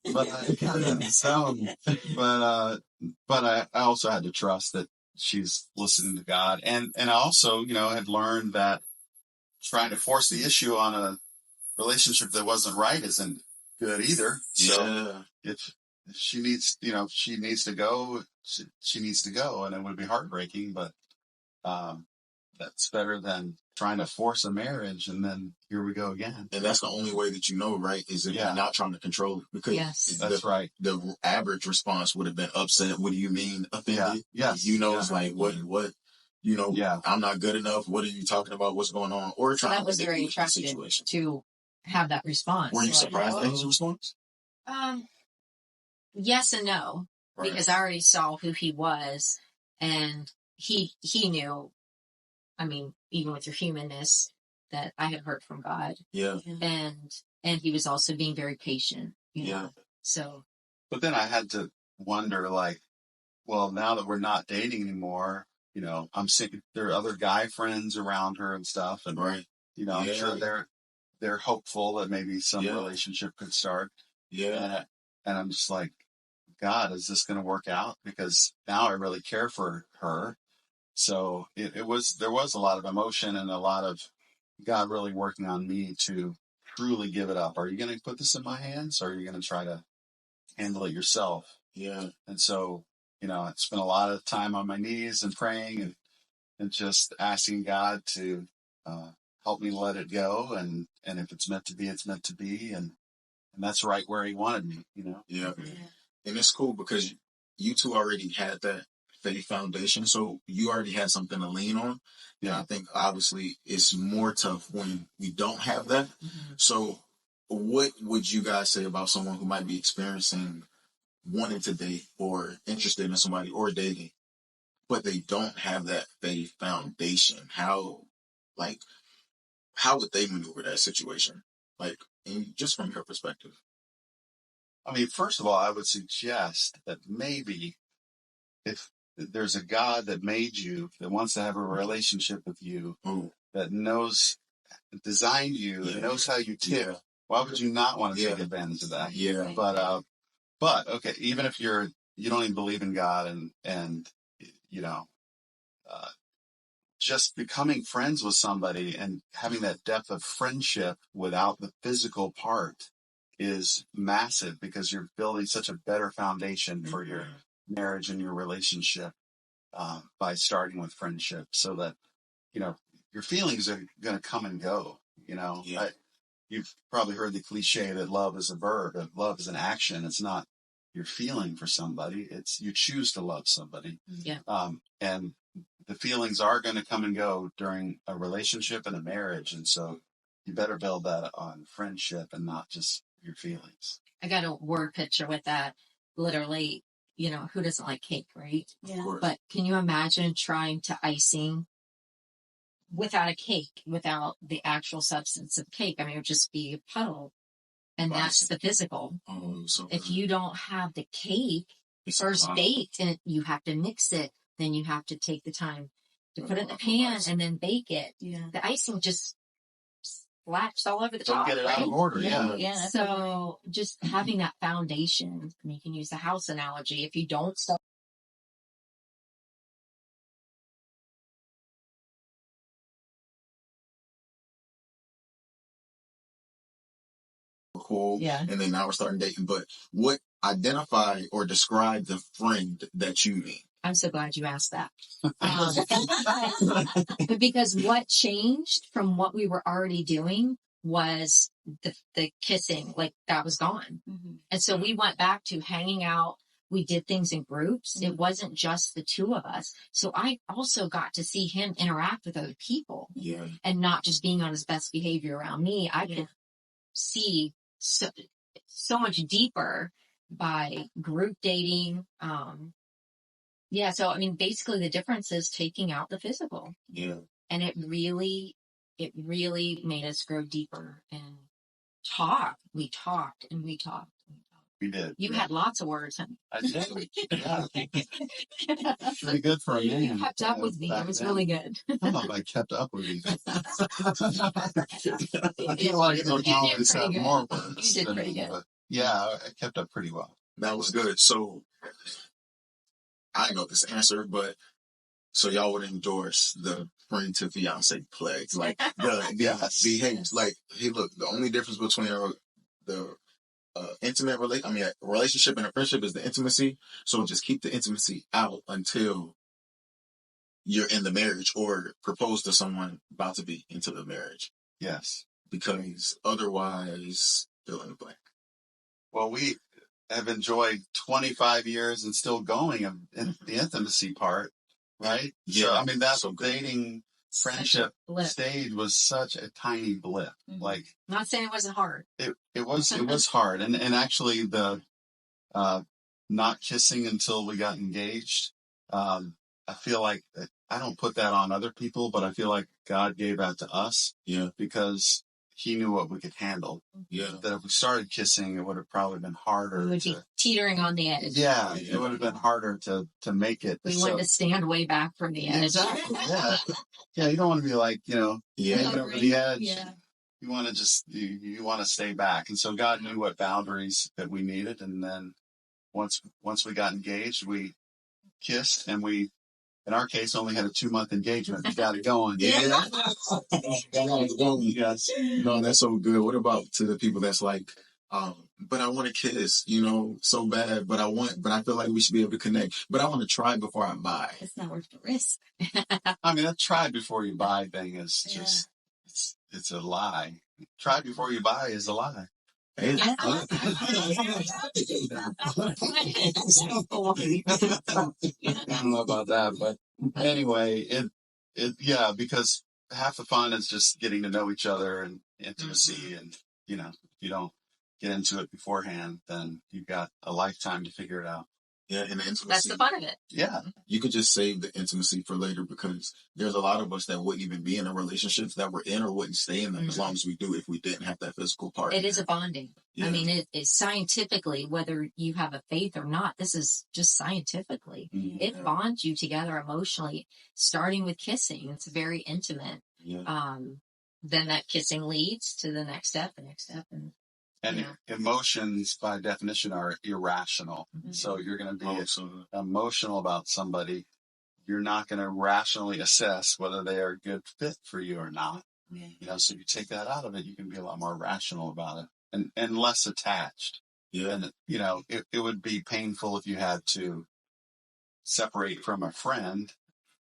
[SPEAKER 4] But I also had to trust that she's listening to God. And I also, had learned that trying to force the issue on a relationship that wasn't right isn't good either. So if she needs, she needs to go, she needs to go, and it would be heartbreaking, but, that's better than trying to force a marriage, and then here we go again.
[SPEAKER 2] And that's the only way that right? Is if you're not trying to control it. Because
[SPEAKER 4] that's right.
[SPEAKER 2] The average response would have been upset. What do you mean offended?
[SPEAKER 4] Yeah.
[SPEAKER 2] Yes. It's like, what, I'm not good enough. What are you talking about? What's going on? Or
[SPEAKER 3] so that was very attractive to have that response.
[SPEAKER 2] Were you surprised at his response?
[SPEAKER 3] Yes and no, because I already saw who he was, and he knew. I mean, even with your humanness, that I had heard from God.
[SPEAKER 2] Yeah.
[SPEAKER 3] And he was also being very patient. You know? So.
[SPEAKER 4] But then I had to wonder, like, well, now that we're not dating anymore, I'm sick. There are other guy friends around her and stuff, and I'm sure they're hopeful that maybe some relationship could start. Yeah. And I'm just like, God, is this going to work out? Because now I really care for her. So there was a lot of emotion and a lot of God really working on me to truly give it up. Are you going to put this in my hands, or are you going to try to handle it yourself? Yeah. And so, I spent a lot of time on my knees and praying and just asking God to help me let it go. And if it's meant to be, it's meant to be. And that's right where he wanted me,
[SPEAKER 2] Yeah. And it's cool because you two already had that faith foundation. So you already had something to lean on. Yeah. I think obviously it's more tough when we don't have that. Mm-hmm. So what would you guys say about someone who might be experiencing wanting to date or interested in somebody or dating, but they don't have that faith foundation? How would they maneuver that situation? Just from your perspective.
[SPEAKER 4] I mean, first of all, I would suggest that maybe if there's a God that made you, that wants to have a relationship with you, that designed you, and knows how you tick, why would you not want to take advantage of that? Yeah. But okay, even if you don't even believe in God and just becoming friends with somebody and having that depth of friendship without the physical part is massive, because you're building such a better foundation for your marriage and your relationship by starting with friendship, so that your feelings are going to come and go. You've probably heard the cliche that love is a verb, and love is an action. It's not you're feeling for somebody, it's you choose to love somebody. And the feelings are going to come and go during a relationship and a marriage, and so you better build that on friendship and not just your feelings.
[SPEAKER 3] I got a word picture with that. Literally, who doesn't like cake, right?
[SPEAKER 5] Yeah.
[SPEAKER 3] But can you imagine trying to icing without a cake, without the actual substance of cake? I mean, it would just be a puddle. And that's the physical.
[SPEAKER 2] Oh, so
[SPEAKER 3] if you don't have the cake
[SPEAKER 2] it's
[SPEAKER 3] first baked and you have to mix it, then you have to take the time to put it in the pan and then bake it.
[SPEAKER 5] Yeah.
[SPEAKER 3] The icing just splashed all over the
[SPEAKER 4] Don't
[SPEAKER 3] top.
[SPEAKER 4] get it
[SPEAKER 3] right?
[SPEAKER 4] out of order.
[SPEAKER 5] Yeah.
[SPEAKER 4] Yeah.
[SPEAKER 5] Yeah.
[SPEAKER 3] So just having that foundation, and you can use the house analogy. If you don't start
[SPEAKER 2] cool.
[SPEAKER 3] Yeah.
[SPEAKER 2] And then now we're starting dating. But what identify or describe the friend that you meet?
[SPEAKER 3] I'm so glad you asked that. Because what changed from what we were already doing was the kissing, like that was gone.
[SPEAKER 5] Mm-hmm.
[SPEAKER 3] And so we went back to hanging out. We did things in groups.
[SPEAKER 5] Mm-hmm.
[SPEAKER 3] It wasn't just the two of us. So I also got to see him interact with other people.
[SPEAKER 2] Yeah.
[SPEAKER 3] And not just being on his best behavior around me. I could see so much deeper by group dating. Yeah, so I mean, basically the difference is taking out the physical.
[SPEAKER 2] Yeah.
[SPEAKER 3] And it really made us grow deeper and talk. We talked and we talked.
[SPEAKER 4] We did.
[SPEAKER 3] You had lots of words.
[SPEAKER 4] I did. Yeah. Pretty good for a man.
[SPEAKER 3] You kept up with me. It was really good.
[SPEAKER 4] I don't know if I kept up with you. I
[SPEAKER 3] You
[SPEAKER 4] feel like I
[SPEAKER 3] did
[SPEAKER 4] always
[SPEAKER 3] pretty
[SPEAKER 4] have
[SPEAKER 3] good.
[SPEAKER 4] more words.
[SPEAKER 3] You did pretty good.
[SPEAKER 4] But yeah, I kept up pretty well.
[SPEAKER 2] That was good. So I know this answer, but so y'all would endorse the friend to fiance pledge, like
[SPEAKER 4] Yes.
[SPEAKER 2] behaves like, hey, look, the only difference between the intimate relationship and a friendship is the intimacy. So just keep the intimacy out until you're in the marriage or propose to someone about to be into the marriage,
[SPEAKER 4] Yes.
[SPEAKER 2] because otherwise, fill in the blank.
[SPEAKER 4] Well, we have enjoyed 25 years and still going in the intimacy part, right?
[SPEAKER 2] Yeah.
[SPEAKER 4] So, I mean, that
[SPEAKER 2] So good.
[SPEAKER 4] dating friendship stage was such a tiny blip.
[SPEAKER 5] Mm-hmm.
[SPEAKER 4] Like,
[SPEAKER 3] Not saying it wasn't hard.
[SPEAKER 4] it was hard. And actually the, not kissing until we got engaged. I feel like I don't put that on other people, but I feel like God gave that to us.
[SPEAKER 2] Yeah.
[SPEAKER 4] Because he knew what we could handle.
[SPEAKER 2] Yeah.
[SPEAKER 4] That if we started kissing, it would have probably been harder.
[SPEAKER 3] We would be teetering on the edge.
[SPEAKER 4] Yeah, it would have been harder to make it.
[SPEAKER 3] We wanted to stand way back from the edge.
[SPEAKER 4] Exactly. Yeah. Yeah, you don't want to be like, hanging over the edge.
[SPEAKER 5] Yeah.
[SPEAKER 4] You want to just, you want to stay back. And so God knew what boundaries that we needed. And then once we got engaged, we kissed, and we, in our case, only had a 2-month engagement. We got it going.
[SPEAKER 2] Yeah. Yes. No, that's so good. What about to the people that's like, but I want to kiss, so bad, but I feel like we should be able to connect, but I want to try before I buy.
[SPEAKER 5] It's not worth the risk.
[SPEAKER 4] I mean, that try before you buy thing is just, it's a lie. Try before you buy is a lie.
[SPEAKER 2] Hey,
[SPEAKER 3] Yeah.
[SPEAKER 2] I
[SPEAKER 4] don't know about that, but anyway, it because half the fun is just getting to know each other and intimacy. And, if you don't get into it beforehand, then you've got a lifetime to figure it out.
[SPEAKER 2] Yeah, and the intimacy.
[SPEAKER 3] That's the fun of it.
[SPEAKER 4] Yeah.
[SPEAKER 2] You could just save the intimacy for later, because there's a lot of us that wouldn't even be in the relationships that we're in or wouldn't stay in them as long as we do if we didn't have that physical part.
[SPEAKER 3] It is a bonding.
[SPEAKER 2] Yeah.
[SPEAKER 3] I mean, it is scientifically, whether you have a faith or not, this is just scientifically.
[SPEAKER 2] Mhm.
[SPEAKER 3] It bonds you together emotionally, starting with kissing. It's very intimate.
[SPEAKER 2] Yeah.
[SPEAKER 3] Then that kissing leads to the next step, and
[SPEAKER 4] emotions, by definition, are irrational.
[SPEAKER 3] Mhm.
[SPEAKER 4] So you're going to be emotional about somebody. You're not going to rationally assess whether they are a good fit for you or not.
[SPEAKER 5] Yeah.
[SPEAKER 4] So you take that out of it, you can be a lot more rational about it and less attached.
[SPEAKER 2] Yeah.
[SPEAKER 4] And, it would be painful if you had to separate from a friend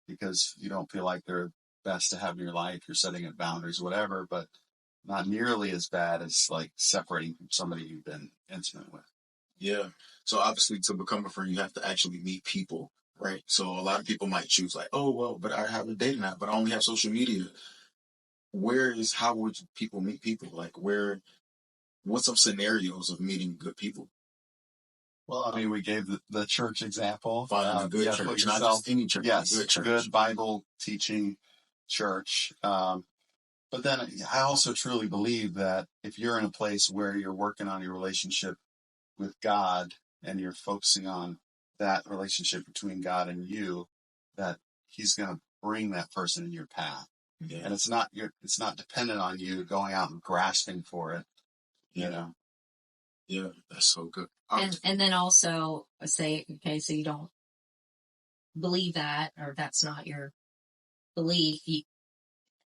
[SPEAKER 4] because you don't feel like they're best to have in your life. You're setting up boundaries, whatever, but not nearly as bad as like separating from somebody you've been intimate with.
[SPEAKER 2] Yeah. So obviously to become a friend, you have to actually meet people, right? So a lot of people might choose like, oh, well, but I have a dating app, but I only have social media. How would people meet people? Like, where what's some scenarios of meeting good people?
[SPEAKER 4] Well, I mean, we gave the church example.
[SPEAKER 2] Finding a good church, not just any church.
[SPEAKER 4] Yes,
[SPEAKER 2] a good church.
[SPEAKER 4] Good Bible teaching church. But then I also truly believe that if you're in a place where you're working on your relationship with God and you're focusing on that relationship between God and you, that He's going to bring that person in your path.
[SPEAKER 2] Yeah.
[SPEAKER 4] And it's not dependent on you going out and grasping for it. You know.
[SPEAKER 2] Yeah, that's so good.
[SPEAKER 3] And then also say, okay, so you don't believe that, or that's not your belief. You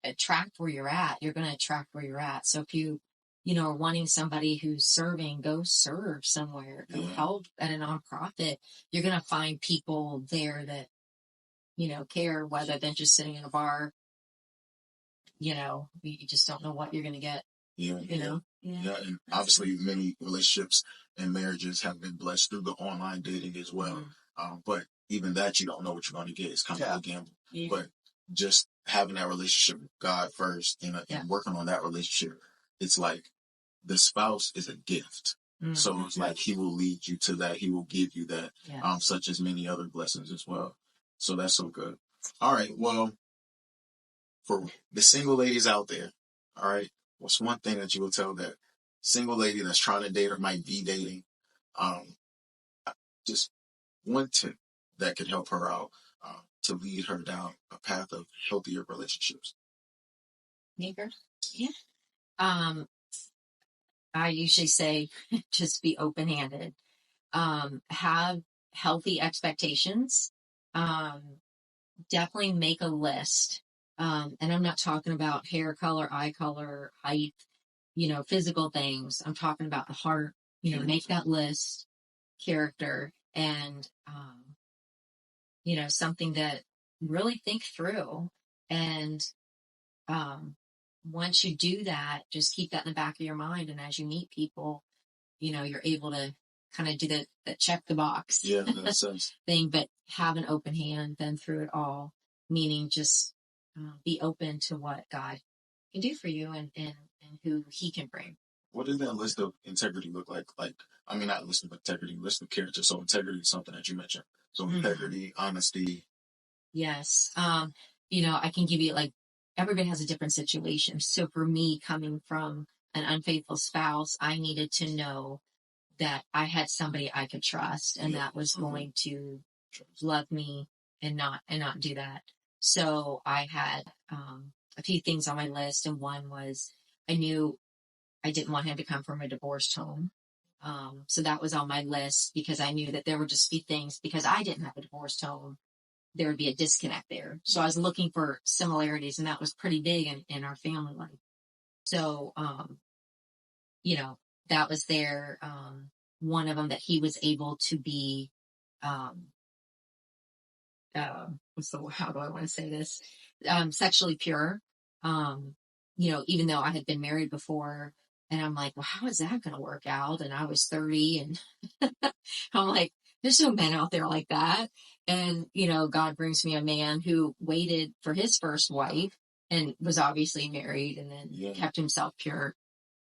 [SPEAKER 3] attract where you're at. You're going to attract where you're at. So if you are wanting somebody who's serving, go serve somewhere, go help at a nonprofit. You're going to find people there that, care, rather than just sitting in a bar. You just don't know what you're going to get.
[SPEAKER 2] Yeah. And obviously many relationships and marriages have been blessed through the online dating as well. Mm-hmm. But even that, you don't know what you're going to get. It's kind of a gamble. Yeah. But just having that relationship with God first and working on that relationship, it's like the spouse is a gift. Mm-hmm. So it's like He will lead you to that. He will give you that, such as many other blessings as well. So that's so good. All right. Well, for the single ladies out there, all right, what's one thing that you will tell that single lady that's trying to date or might be dating? Just one tip that could help her out to lead her down a path of healthier relationships.
[SPEAKER 3] Neighbor? Yeah. I usually say just be open-handed. Have healthy expectations. Definitely make a list. And I'm not talking about hair color, eye color, height, physical things. I'm talking about the heart. Make that list, character, and something that really think through. And once you do that, just keep that in the back of your mind. And as you meet people, you're able to kind of do the check the box thing, but have an open hand then through it all, meaning just be open to what God can do for you and who He can bring.
[SPEAKER 2] What does that list of integrity look like? Not list of integrity, list of character. So integrity is something that you mentioned. So integrity, honesty.
[SPEAKER 3] Yes. I can give you, everybody has a different situation. So for me, coming from an unfaithful spouse, I needed to know that I had somebody I could trust and that was going to love me and not do that. So I had a few things on my list, and one was I knew I didn't want him to come from a divorced home. So that was on my list because I knew that there would just be things, because I didn't have a divorced home, there would be a disconnect there. So I was looking for similarities, and that was pretty big in our family life. So, that was there. One of them, that he was able to be, how do I want to say this? Sexually pure. Even though I had been married before, and I'm like, well, how is that going to work out? And I was 30, and I'm like, there's no men out there like that. And, God brings me a man who waited for his first wife and was obviously married, and then kept himself pure.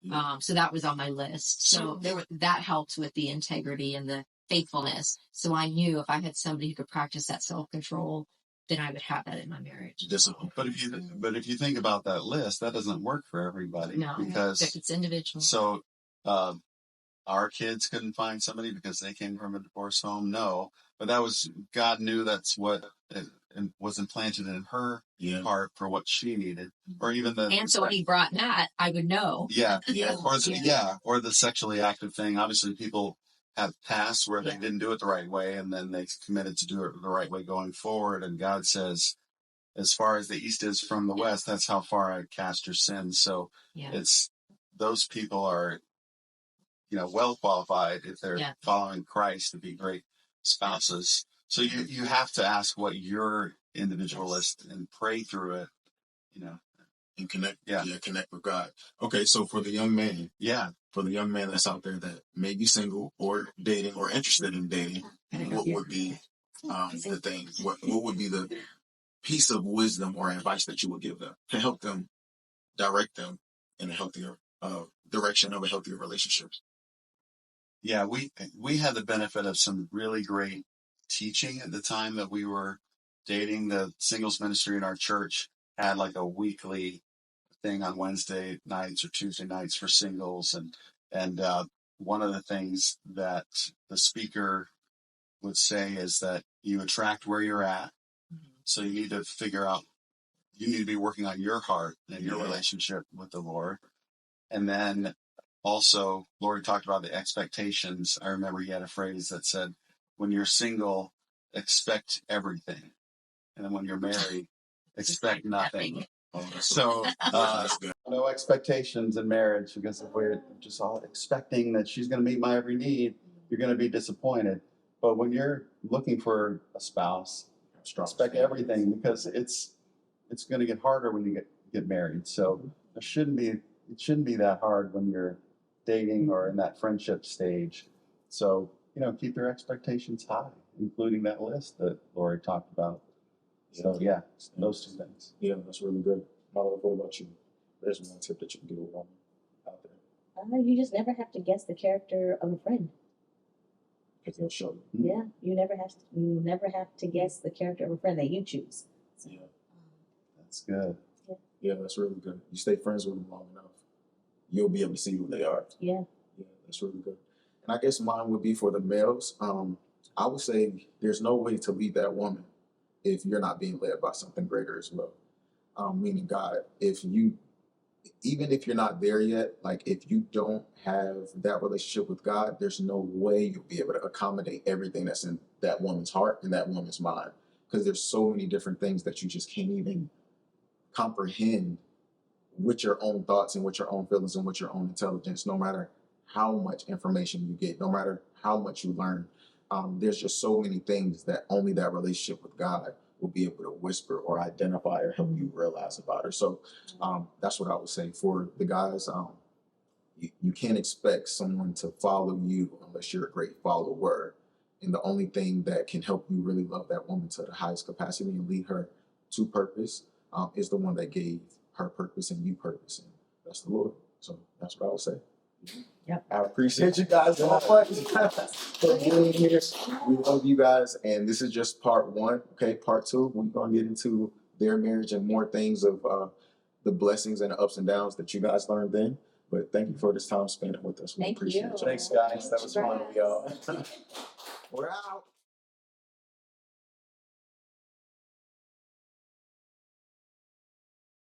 [SPEAKER 3] Yeah. So that was on my list. So that helped with the integrity and the faithfulness. So I knew if I had somebody who could practice that self-control, then I would have that in my marriage.
[SPEAKER 2] Discipline.
[SPEAKER 4] But if you think about that list, that doesn't work for everybody.
[SPEAKER 3] No,
[SPEAKER 4] because
[SPEAKER 3] it's individual.
[SPEAKER 4] So our kids couldn't find somebody because they came from a divorce home. No, but that was, God knew that's what was implanted in her heart for what she needed, or even
[SPEAKER 3] and so when He brought that, I would know.
[SPEAKER 4] Or the sexually active thing. Obviously, people have pasts where they didn't do it the right way, and then they committed to do it the right way going forward. And God says, as far as the east is from the west, that's how far I cast your sins. So it's, those people are, well qualified if they're following Christ to be great spouses. So you have to ask what your individualist and pray through it,
[SPEAKER 2] and connect. Connect with God. Okay, so for the young man, that's out there that may be single or dating or interested in dating, what would be the thing? What would be the piece of wisdom or advice that you would give them to help them direct them in a healthier direction of a healthier relationship.
[SPEAKER 4] Yeah, we had the benefit of some really great teaching at the time that we were dating. The singles ministry in our church had like a weekly thing on Wednesday nights or Tuesday nights for singles, and one of the things that the speaker would say is that you attract where you're at. So you need to figure out, you need to be working on your heart and your relationship with the Lord. And then also, Laurie talked about the expectations. I remember he had a phrase that said, when you're single, expect everything. And then when you're married, expect nothing. So, no expectations in marriage, because if we're just all expecting that she's going to meet my every need, you're going to be disappointed. But when you're looking for a spouse, expect everything, because it's going to get harder when you get married. So it shouldn't be that hard when you're dating or in that friendship stage. So, keep your expectations high, including that list that Laurie talked about. So yeah, those two things.
[SPEAKER 6] Yeah, that's really good. Milo, what about you? There's one tip that you can give a woman out there.
[SPEAKER 5] You just never have to guess the character of a friend.
[SPEAKER 6] Because they'll show you.
[SPEAKER 5] Yeah, you never have to guess the character of a friend that you choose.
[SPEAKER 6] Yeah.
[SPEAKER 4] That's good.
[SPEAKER 6] Yeah, that's really good. You stay friends with them long enough, you'll be able to see who they are.
[SPEAKER 5] Yeah.
[SPEAKER 6] Yeah, that's really good. And I guess mine would be for the males. I would say there's no way to lead that woman if you're not being led by something greater as well. Meaning God, even if you're not there yet, like if you don't have that relationship with God, there's no way you'll be able to accommodate everything that's in that woman's heart and that woman's mind. Because there's so many different things that you just can't even comprehend with your own thoughts and with your own feelings and with your own intelligence, no matter how much information you get, no matter how much you learn. There's just so many things that only that relationship with God will be able to whisper or identify or help you realize about her. So that's what I would say for the guys. You can't expect someone to follow you unless you're a great follower. And the only thing that can help you really love that woman to the highest capacity and lead her to purpose is the one that gave her purpose and you purpose. And that's the Lord. So that's what I would say.
[SPEAKER 5] Yep.
[SPEAKER 6] I appreciate you guys so much for being here. We love you guys. And this is just part one. Okay, part two, we're going to get into their marriage and more things of the blessings and the ups and downs that you guys learned then. But thank you for this time spent with us. We
[SPEAKER 5] Thank
[SPEAKER 6] appreciate
[SPEAKER 5] you.
[SPEAKER 6] you. Thanks, guys. That was fun, y'all. We're out.